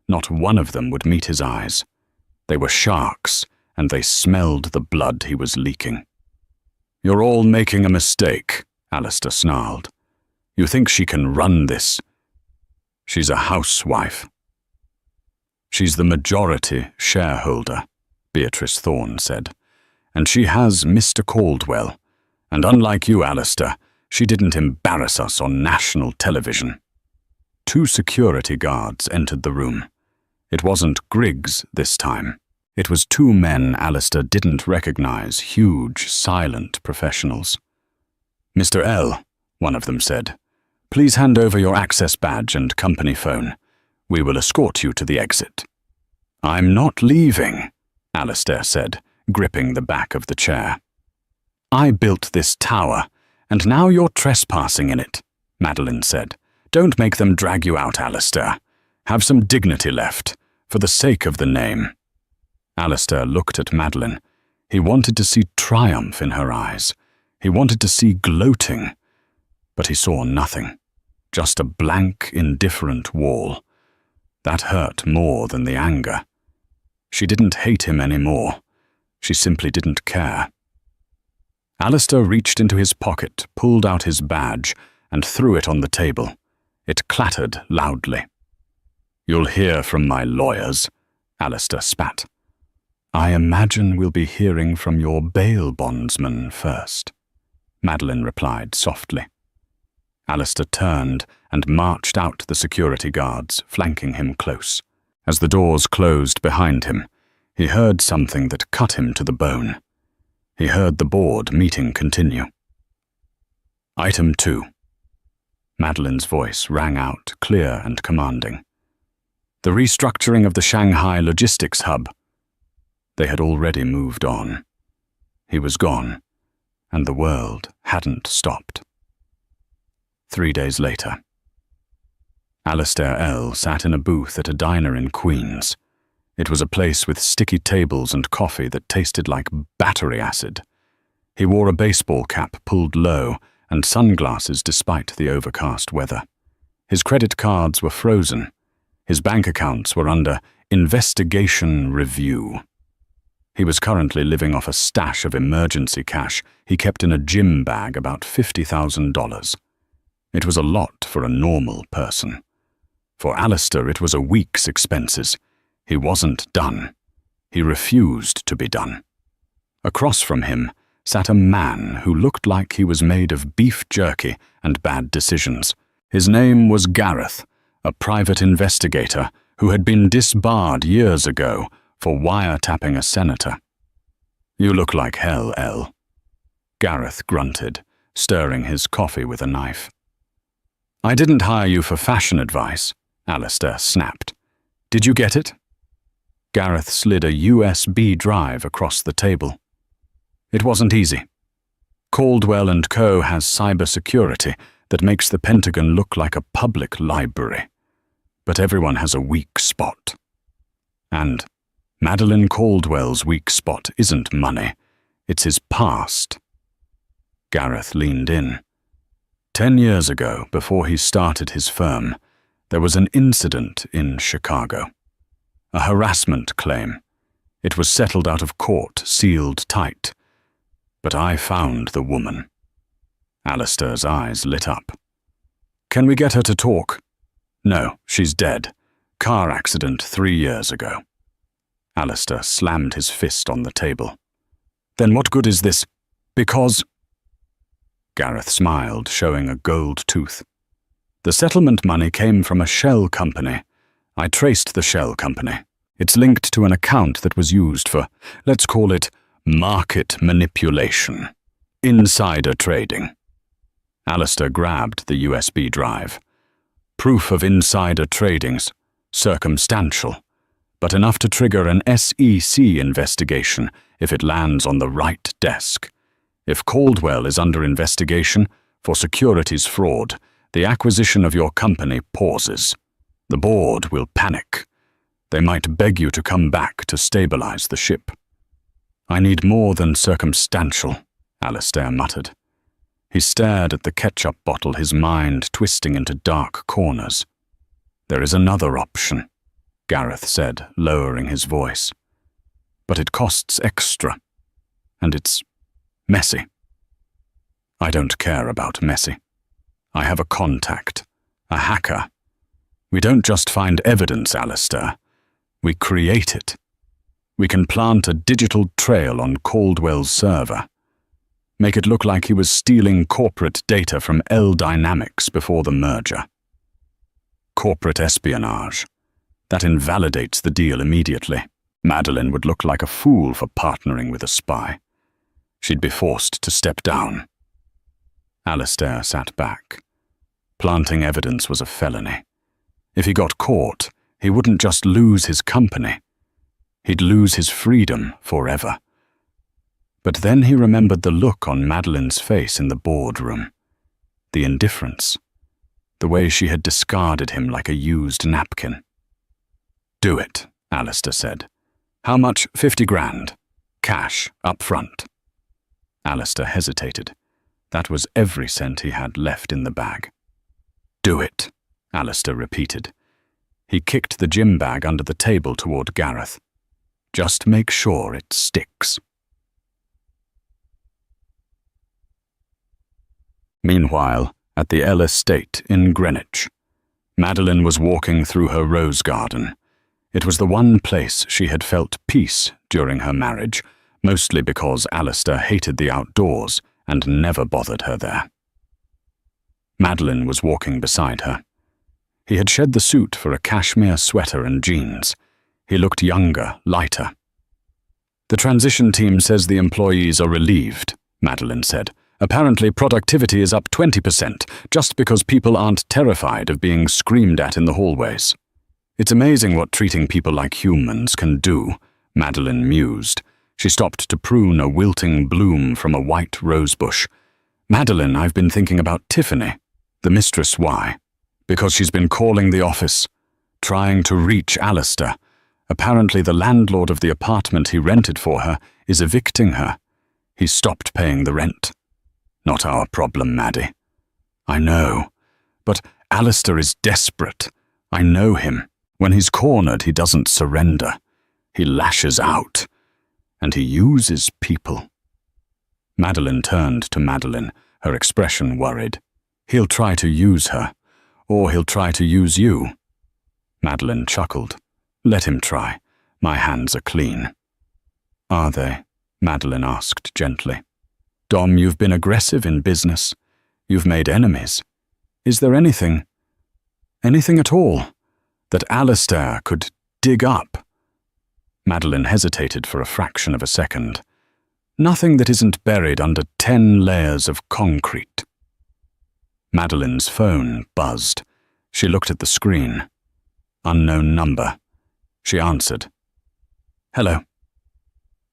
Not one of them would meet his eyes. They were sharks, and they smelled the blood he was leaking. "You're all making a mistake," Alistair snarled. "You think she can run this? She's a housewife." "She's the majority shareholder," Beatrice Thorne said. "And she has Mr. Caldwell. And unlike you, Alistair, she didn't embarrass us on national television." 2 security guards entered the room. It wasn't Griggs this time. It was 2 men Alistair didn't recognize, huge, silent professionals. "Mr. L," one of them said, "please hand over your access badge and company phone. We will escort you to the exit." "I'm not leaving," Alistair said, gripping the back of the chair. "I built this tower, and now you're trespassing in it," Madeline said. "Don't make them drag you out, Alistair. Have some dignity left, for the sake of the name." Alistair looked at Madeline. He wanted to see triumph in her eyes. He wanted to see gloating. But he saw nothing. Just a blank, indifferent wall. That hurt more than the anger. She didn't hate him anymore. She simply didn't care. Alistair reached into his pocket, pulled out his badge, and threw it on the table. It clattered loudly. "You'll hear from my lawyers," Alistair spat. "I imagine we'll be hearing from your bail bondsman first," Madeline replied softly. Alistair turned and marched out the security guards, flanking him close. As the doors closed behind him, he heard something that cut him to the bone. He heard the board meeting continue. Item 2. Madeline's voice rang out, clear and commanding. "The restructuring of the Shanghai logistics hub." They had already moved on. He was gone, and the world hadn't stopped. 3 days later. Alistair L. sat in a booth at a diner in Queens. It was a place with sticky tables and coffee that tasted like battery acid. He wore a baseball cap pulled low and sunglasses despite the overcast weather. His credit cards were frozen. His bank accounts were under investigation review. He was currently living off a stash of emergency cash he kept in a gym bag, about $50,000. It was a lot for a normal person. For Alistair, it was a week's expenses. He wasn't done. He refused to be done. Across from him sat a man who looked like he was made of beef jerky and bad decisions. His name was Gareth, a private investigator who had been disbarred years ago for wiretapping a senator. "You look like hell, Elle." Gareth grunted, stirring his coffee with a knife. "I didn't hire you for fashion advice," Alistair snapped. "Did you get it?" Gareth slid a USB drive across the table. "It wasn't easy. Caldwell & Co. has cybersecurity that makes the Pentagon look like a public library. But everyone has a weak spot. And Madeleine Caldwell's weak spot isn't money. It's his past." Gareth leaned in. 10 years ago, before he started his firm, there was an incident in Chicago. A harassment claim. It was settled out of court, sealed tight. But I found the woman. Alistair's eyes lit up. "Can we get her to talk?" "No, she's dead. Car accident 3 years ago." Alistair slammed his fist on the table. "Then what good is this? Because—" Gareth smiled, showing a gold tooth. "The settlement money came from a shell company. I traced the shell company. It's linked to an account that was used for, let's call it, market manipulation. Insider trading." Alistair grabbed the USB drive. "Proof of insider trading's circumstantial, but enough to trigger an SEC investigation if it lands on the right desk. If Caldwell is under investigation for securities fraud, the acquisition of your company pauses. The board will panic. They might beg you to come back to stabilize the ship." "I need more than circumstantial," Alistair muttered. He stared at the ketchup bottle, his mind twisting into dark corners. "There is another option," Gareth said, lowering his voice. "But it costs extra, and it's messy." "I don't care about messy. I have a contact, a hacker. We don't just find evidence, Alistair. We create it. We can plant a digital trail on Caldwell's server. Make it look like he was stealing corporate data from L Dynamics before the merger. Corporate espionage. That invalidates the deal immediately. Madeleine would look like a fool for partnering with a spy. She'd be forced to step down." Alistair sat back. Planting evidence was a felony. If he got caught, he wouldn't just lose his company. He'd lose his freedom forever. But then he remembered the look on Madeleine's face in the boardroom. The indifference. The way she had discarded him like a used napkin. "Do it," Alistair said. "How much? 50 grand. Cash, up front." Alistair hesitated. That was every cent he had left in the bag. "Do it," Alistair repeated. He kicked the gym bag under the table toward Gareth. "Just make sure it sticks." Meanwhile, at the Elle estate in Greenwich, Madeleine was walking through her rose garden. It was the one place she had felt peace during her marriage, mostly because Alistair hated the outdoors and never bothered her there. Madeleine was walking beside her. He had shed the suit for a cashmere sweater and jeans. He looked younger, lighter. "The transition team says the employees are relieved," Madeleine said. "Apparently productivity is up 20%, just because people aren't terrified of being screamed at in the hallways." "It's amazing what treating people like humans can do," Madeleine mused. She stopped to prune a wilting bloom from a white rosebush. "Madeleine, I've been thinking about Tiffany, the mistress. Why? Because she's been calling the office, trying to reach Alistair. Apparently the landlord of the apartment he rented for her is evicting her. He's stopped paying the rent." "Not our problem, Maddie." "I know. But Alistair is desperate. I know him. When he's cornered, he doesn't surrender. He lashes out. And he uses people." Madeleine turned to Madeleine, her expression worried. He'll try to use her, or he'll try to use you. Madeline chuckled. Let him try. My hands are clean. Are they? Madeline asked gently. Dom, you've been aggressive in business. You've made enemies. Is there anything at all, that Alistair could dig up? Madeline hesitated for a fraction of a second. Nothing that isn't buried under 10 layers of concrete. Madeline's phone buzzed. She looked at the screen. Unknown number. She answered. Hello.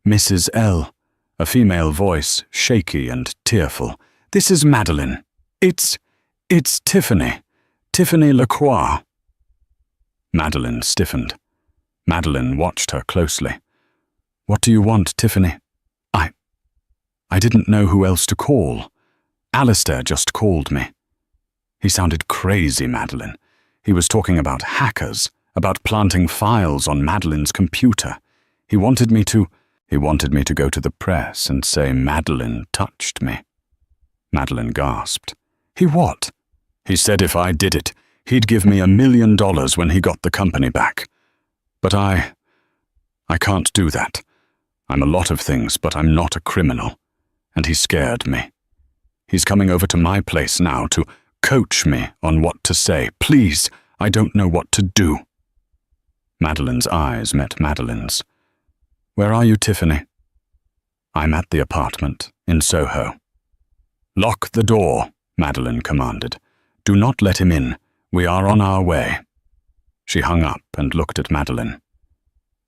Mrs. L. A female voice, shaky and tearful. This is Madeline. It's Tiffany. Tiffany Lacroix. Madeline stiffened. Madeline watched her closely. What do you want, Tiffany? I didn't know who else to call. Alistair just called me. He sounded crazy, Madeline. He was talking about hackers, about planting files on Madeline's computer. He wanted me to go to the press and say Madeline touched me. Madeline gasped. He what? He said if I did it, he'd give me $1 million when he got the company back. But I can't do that. I'm a lot of things, but I'm not a criminal. And he scared me. He's coming over to my place now to coach me on what to say. Please, I don't know what to do. Madeline's eyes met Madeline's. Where are you, Tiffany? I'm at the apartment in Soho. Lock the door, Madeline commanded. Do not let him in. We are on our way. She hung up and looked at Madeline.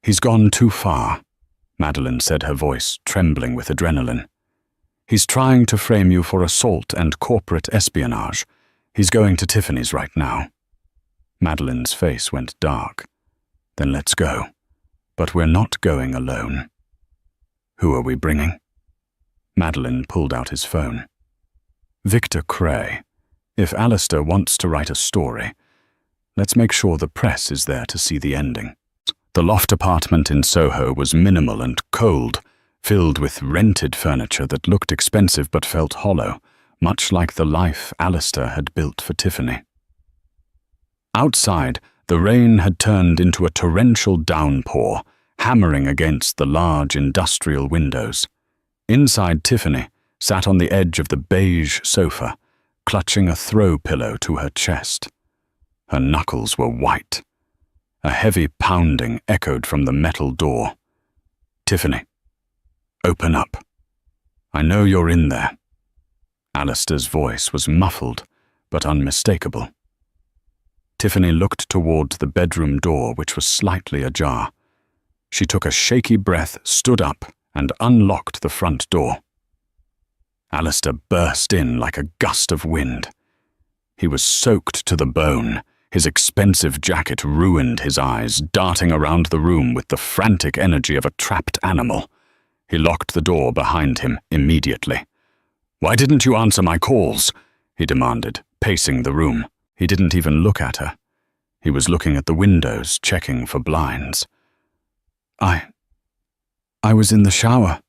He's gone too far, Madeline said, her voice trembling with adrenaline. He's trying to frame you for assault and corporate espionage. He's going to Tiffany's right now. Madeline's face went dark. Then let's go. But we're not going alone. Who are we bringing? Madeline pulled out his phone. Victor Cray. If Alistair wants to write a story, let's make sure the press is there to see the ending. The loft apartment in Soho was minimal and cold, filled with rented furniture that looked expensive but felt hollow, much like the life Alistair had built for Tiffany. Outside, the rain had turned into a torrential downpour, hammering against the large industrial windows. Inside, Tiffany sat on the edge of the beige sofa, clutching a throw pillow to her chest. Her knuckles were white. A heavy pounding echoed from the metal door. Tiffany, open up. I know you're in there. Alistair's voice was muffled, but unmistakable. Tiffany looked toward the bedroom door, which was slightly ajar. She took a shaky breath, stood up, and unlocked the front door. Alistair burst in like a gust of wind. He was soaked to the bone. His expensive jacket ruined his eyes, darting around the room with the frantic energy of a trapped animal. He locked the door behind him immediately. Why didn't you answer my calls? He demanded, pacing the room. He didn't even look at her. He was looking at the windows, checking for blinds. I was in the shower.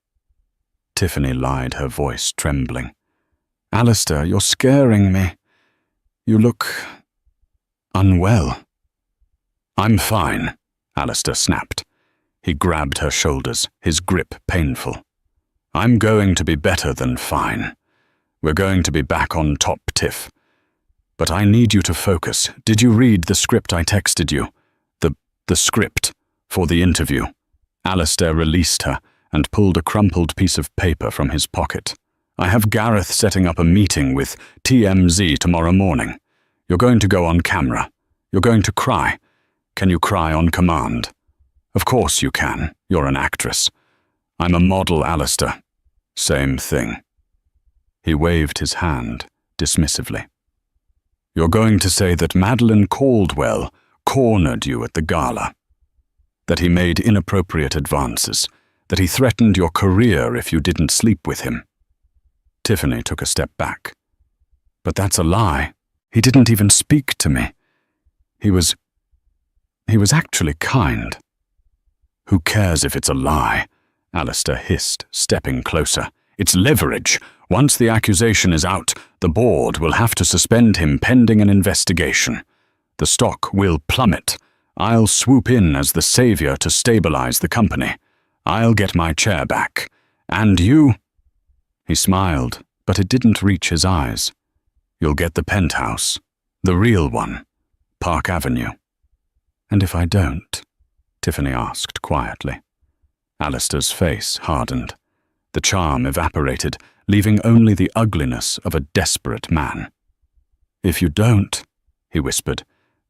Tiffany lied, her voice trembling. Alistair, you're scaring me. You look unwell. I'm fine, Alistair snapped. He grabbed her shoulders, his grip painful. I'm going to be better than fine. We're going to be back on top, Tiff. But I need you to focus. Did you read the script I texted you? The script for the interview. Alistair released her and pulled a crumpled piece of paper from his pocket. I have Gareth setting up a meeting with TMZ tomorrow morning. You're going to go on camera. You're going to cry. Can you cry on command? Of course you can. You're an actress. I'm a model, Alistair. Same thing. He waved his hand dismissively. You're going to say that Madeline Caldwell cornered you at the gala, that he made inappropriate advances, that he threatened your career if you didn't sleep with him. Tiffany took a step back. But that's a lie. He didn't even speak to me. He was actually kind. Who cares if it's a lie? Alistair hissed, stepping closer. It's leverage. Once the accusation is out, the board will have to suspend him pending an investigation. The stock will plummet. I'll swoop in as the savior to stabilize the company. I'll get my chair back. And you—" He smiled, but it didn't reach his eyes. "You'll get the penthouse. The real one. Park Avenue." "And if I don't?" Tiffany asked quietly. Alistair's face hardened. The charm evaporated, leaving only the ugliness of a desperate man. "If you don't," he whispered,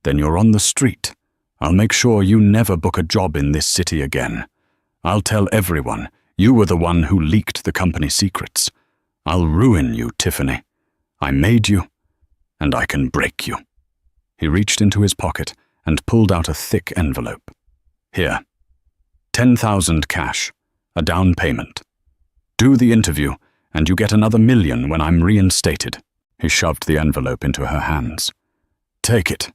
"then you're on the street. I'll make sure you never book a job in this city again. I'll tell everyone you were the one who leaked the company secrets. I'll ruin you, Tiffany. I made you, and I can break you." He reached into his pocket and pulled out a thick envelope. "Here. 10,000 cash, a down payment. Do the interview, and you get another $1 million when I'm reinstated." He shoved the envelope into her hands. "Take it."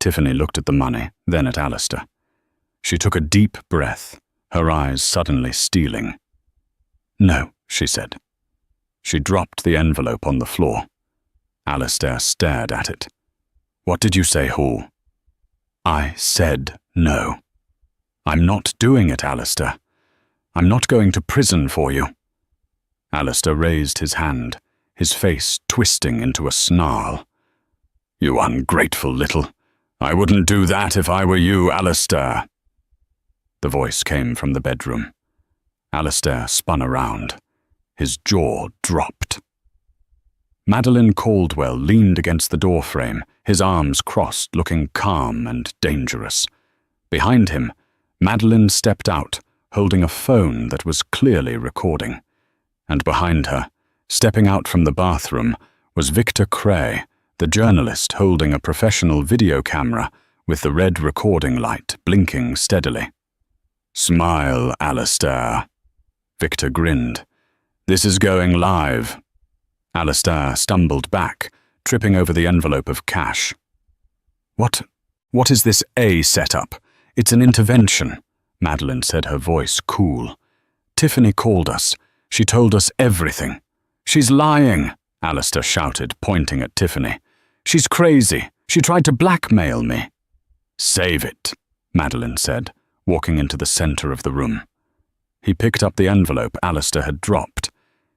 Tiffany looked at the money, then at Alistair. She took a deep breath, her eyes suddenly steeling. "No," she said. She dropped the envelope on the floor. Alistair stared at it. "What did you say, Hall?" "I said no." "I'm not doing it, Alistair. I'm not going to prison for you." Alistair raised his hand, his face twisting into a snarl. "You ungrateful little. I wouldn't do that if I were you, Alistair." The voice came from the bedroom. Alistair spun around. His jaw dropped. Madeline Caldwell leaned against the doorframe, his arms crossed, looking calm and dangerous. Behind him, Madeline stepped out, holding a phone that was clearly recording. And behind her, stepping out from the bathroom, was Victor Cray, the journalist holding a professional video camera with the red recording light blinking steadily. "Smile, Alistair." Victor grinned. "This is going live." Alistair stumbled back, tripping over the envelope of cash. What is this A setup? It's an intervention," Madeline said, her voice cool. "Tiffany called us. She told us everything." "She's lying," Alistair shouted, pointing at Tiffany. "She's crazy. She tried to blackmail me." "Save it," Madeline said, walking into the center of the room. He picked up the envelope Alistair had dropped.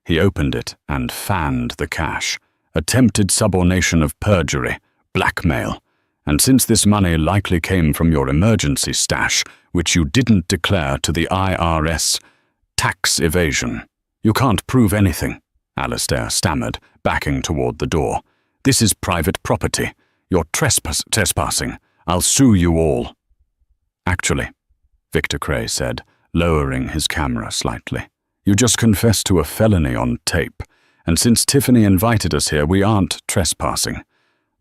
He opened it and fanned the cash. "Attempted subornation of perjury, blackmail. And since this money likely came from your emergency stash, which you didn't declare to the IRS, tax evasion. You can't prove anything," Alistair stammered, backing toward the door. "This is private property. You're trespassing. I'll sue you all." "Actually," Victor Cray said, lowering his camera slightly, "you just confessed to a felony on tape, and since Tiffany invited us here, we aren't trespassing.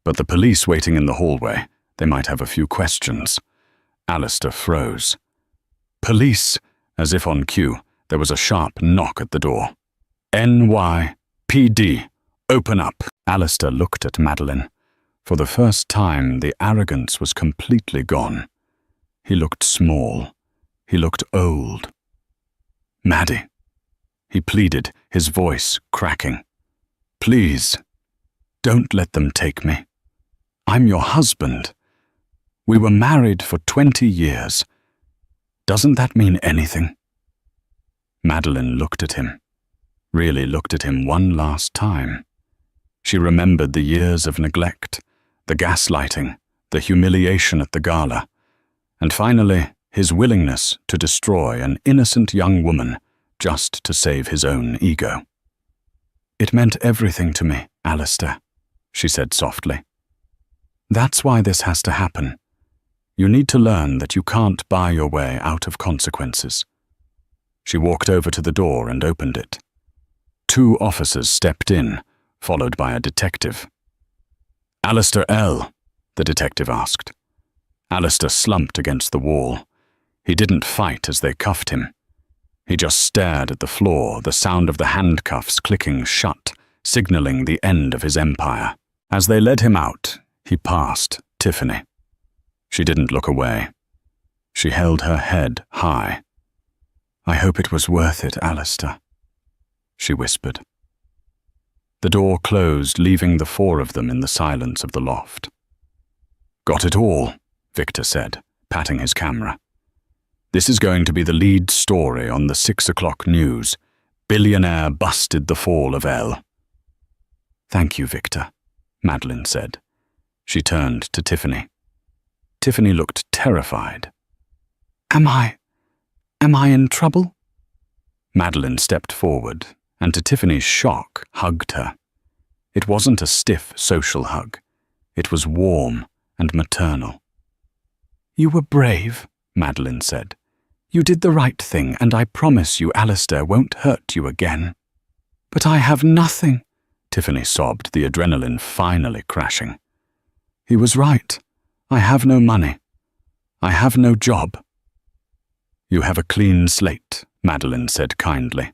But the police waiting in the hallway, they might have a few questions." Alistair froze. "Police," as if on cue, there was a sharp knock at the door. "NYPD, open up." Alistair looked at Madeline. For the first time, the arrogance was completely gone. He looked small. He looked old. "Maddie," he pleaded, his voice cracking. "Please, don't let them take me. I'm your husband. We were married for 20 years. Doesn't that mean anything?" Madeline looked at him, really looked at him one last time. She remembered the years of neglect, the gaslighting, the humiliation at the gala, and finally his willingness to destroy an innocent young woman just to save his own ego. "It meant everything to me, Alistair," she said softly. "That's why this has to happen. You need to learn that you can't buy your way out of consequences." She walked over to the door and opened it. 2 officers stepped in, followed by a detective. "Alistair L?" the detective asked. Alistair slumped against the wall. He didn't fight as they cuffed him. He just stared at the floor, the sound of the handcuffs clicking shut, signaling the end of his empire. As they led him out, he passed Tiffany. She didn't look away. She held her head high. "I hope it was worth it, Alistair." she whispered. The door closed, leaving the four of them in the silence of the loft. "Got it all," Victor said, patting his camera. "This is going to be the lead story on the 6 o'clock news. Billionaire busted the fall of Elle." "Thank you, Victor," Madeline said. She turned to Tiffany. Tiffany looked terrified. Am I in trouble?" Madeline stepped forward, and to Tiffany's shock, hugged her. It wasn't a stiff social hug. It was warm and maternal. "You were brave," Madeline said. "You did the right thing, and I promise you Alistair won't hurt you again." "But I have nothing," Tiffany sobbed, the adrenaline finally crashing. "He was right. I have no money. I have no job." "You have a clean slate," Madeline said kindly.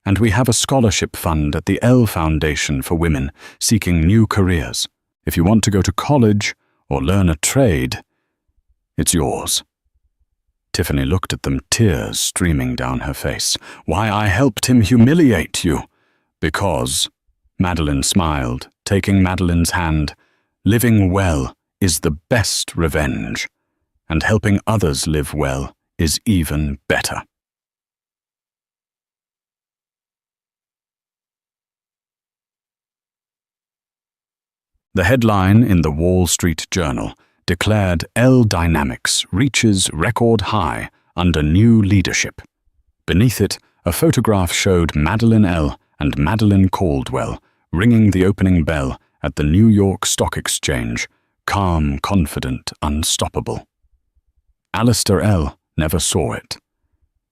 "And we have a scholarship fund at the Elle Foundation for women seeking new careers. If you want to go to college or learn a trade, it's yours." Tiffany looked at them, tears streaming down her face. "Why, I helped him humiliate you." "Because," Madeline smiled, taking Madeline's hand, "living well is the best revenge, and helping others live well is even better." The headline in the Wall Street Journal declared Elle Dynamics reaches record high under new leadership. Beneath it, a photograph showed Madeline Elle and Madeline Caldwell ringing the opening bell at the New York Stock Exchange, calm, confident, unstoppable. Alistair Elle never saw it.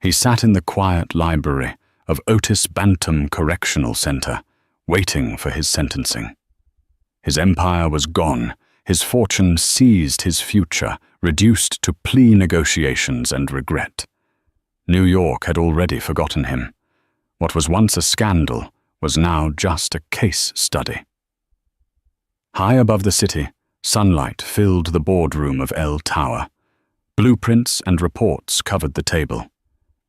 He sat in the quiet library of Otis Bantam Correctional Center, waiting for his sentencing. His empire was gone, his fortune seized his future, reduced to plea negotiations and regret. New York had already forgotten him. What was once a scandal was now just a case study. High above the city, sunlight filled the boardroom of Elle Tower. Blueprints and reports covered the table.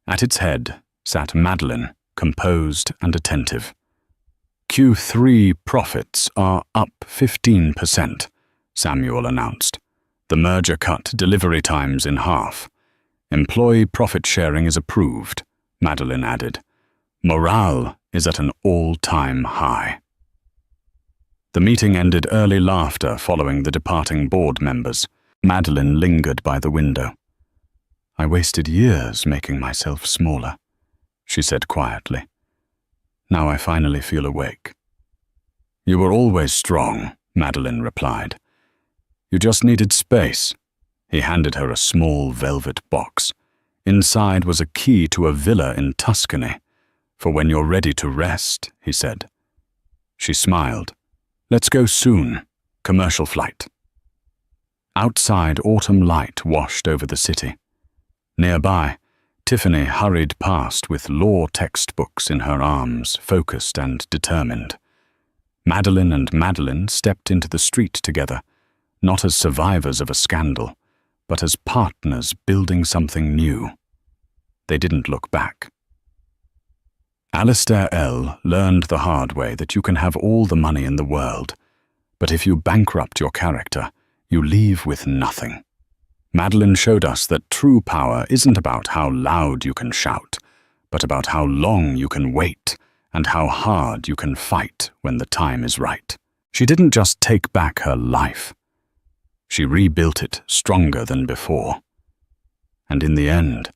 At its head sat Madeline, composed and attentive. "Q3 profits are up 15%, Samuel announced. "The merger cut delivery times in half. Employee profit sharing is approved," Madeline added. "Morale is at an all-time high." The meeting ended early laughter following the departing board members. Madeline lingered by the window. "I wasted years making myself smaller," she said quietly. "Now I finally feel awake." "You were always strong," Madeline replied. "You just needed space." He handed her a small velvet box. Inside was a key to a villa in Tuscany. "For when you're ready to rest," he said. She smiled. "Let's go soon. Commercial flight." Outside, autumn light washed over the city. Nearby, Tiffany hurried past with law textbooks in her arms, focused and determined. Madeline and Madeline stepped into the street together, not as survivors of a scandal, but as partners building something new. They didn't look back. Alistair Elle learned the hard way that you can have all the money in the world, but if you bankrupt your character, you leave with nothing. Madeline showed us that true power isn't about how loud you can shout, but about how long you can wait and how hard you can fight when the time is right. She didn't just take back her life. She rebuilt it stronger than before. And in the end,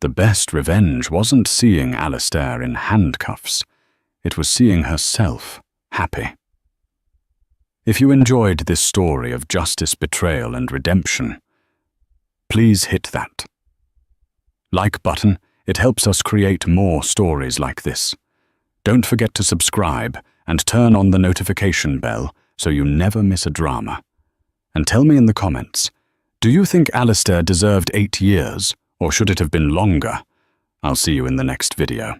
the best revenge wasn't seeing Alistair in handcuffs. It was seeing herself happy. If you enjoyed this story of justice, betrayal, and redemption, please hit that like button. It helps us create more stories like this. Don't forget to subscribe and turn on the notification bell so you never miss a drama. And tell me in the comments, do you think Alistair deserved 8 years, or should it have been longer? I'll see you in the next video.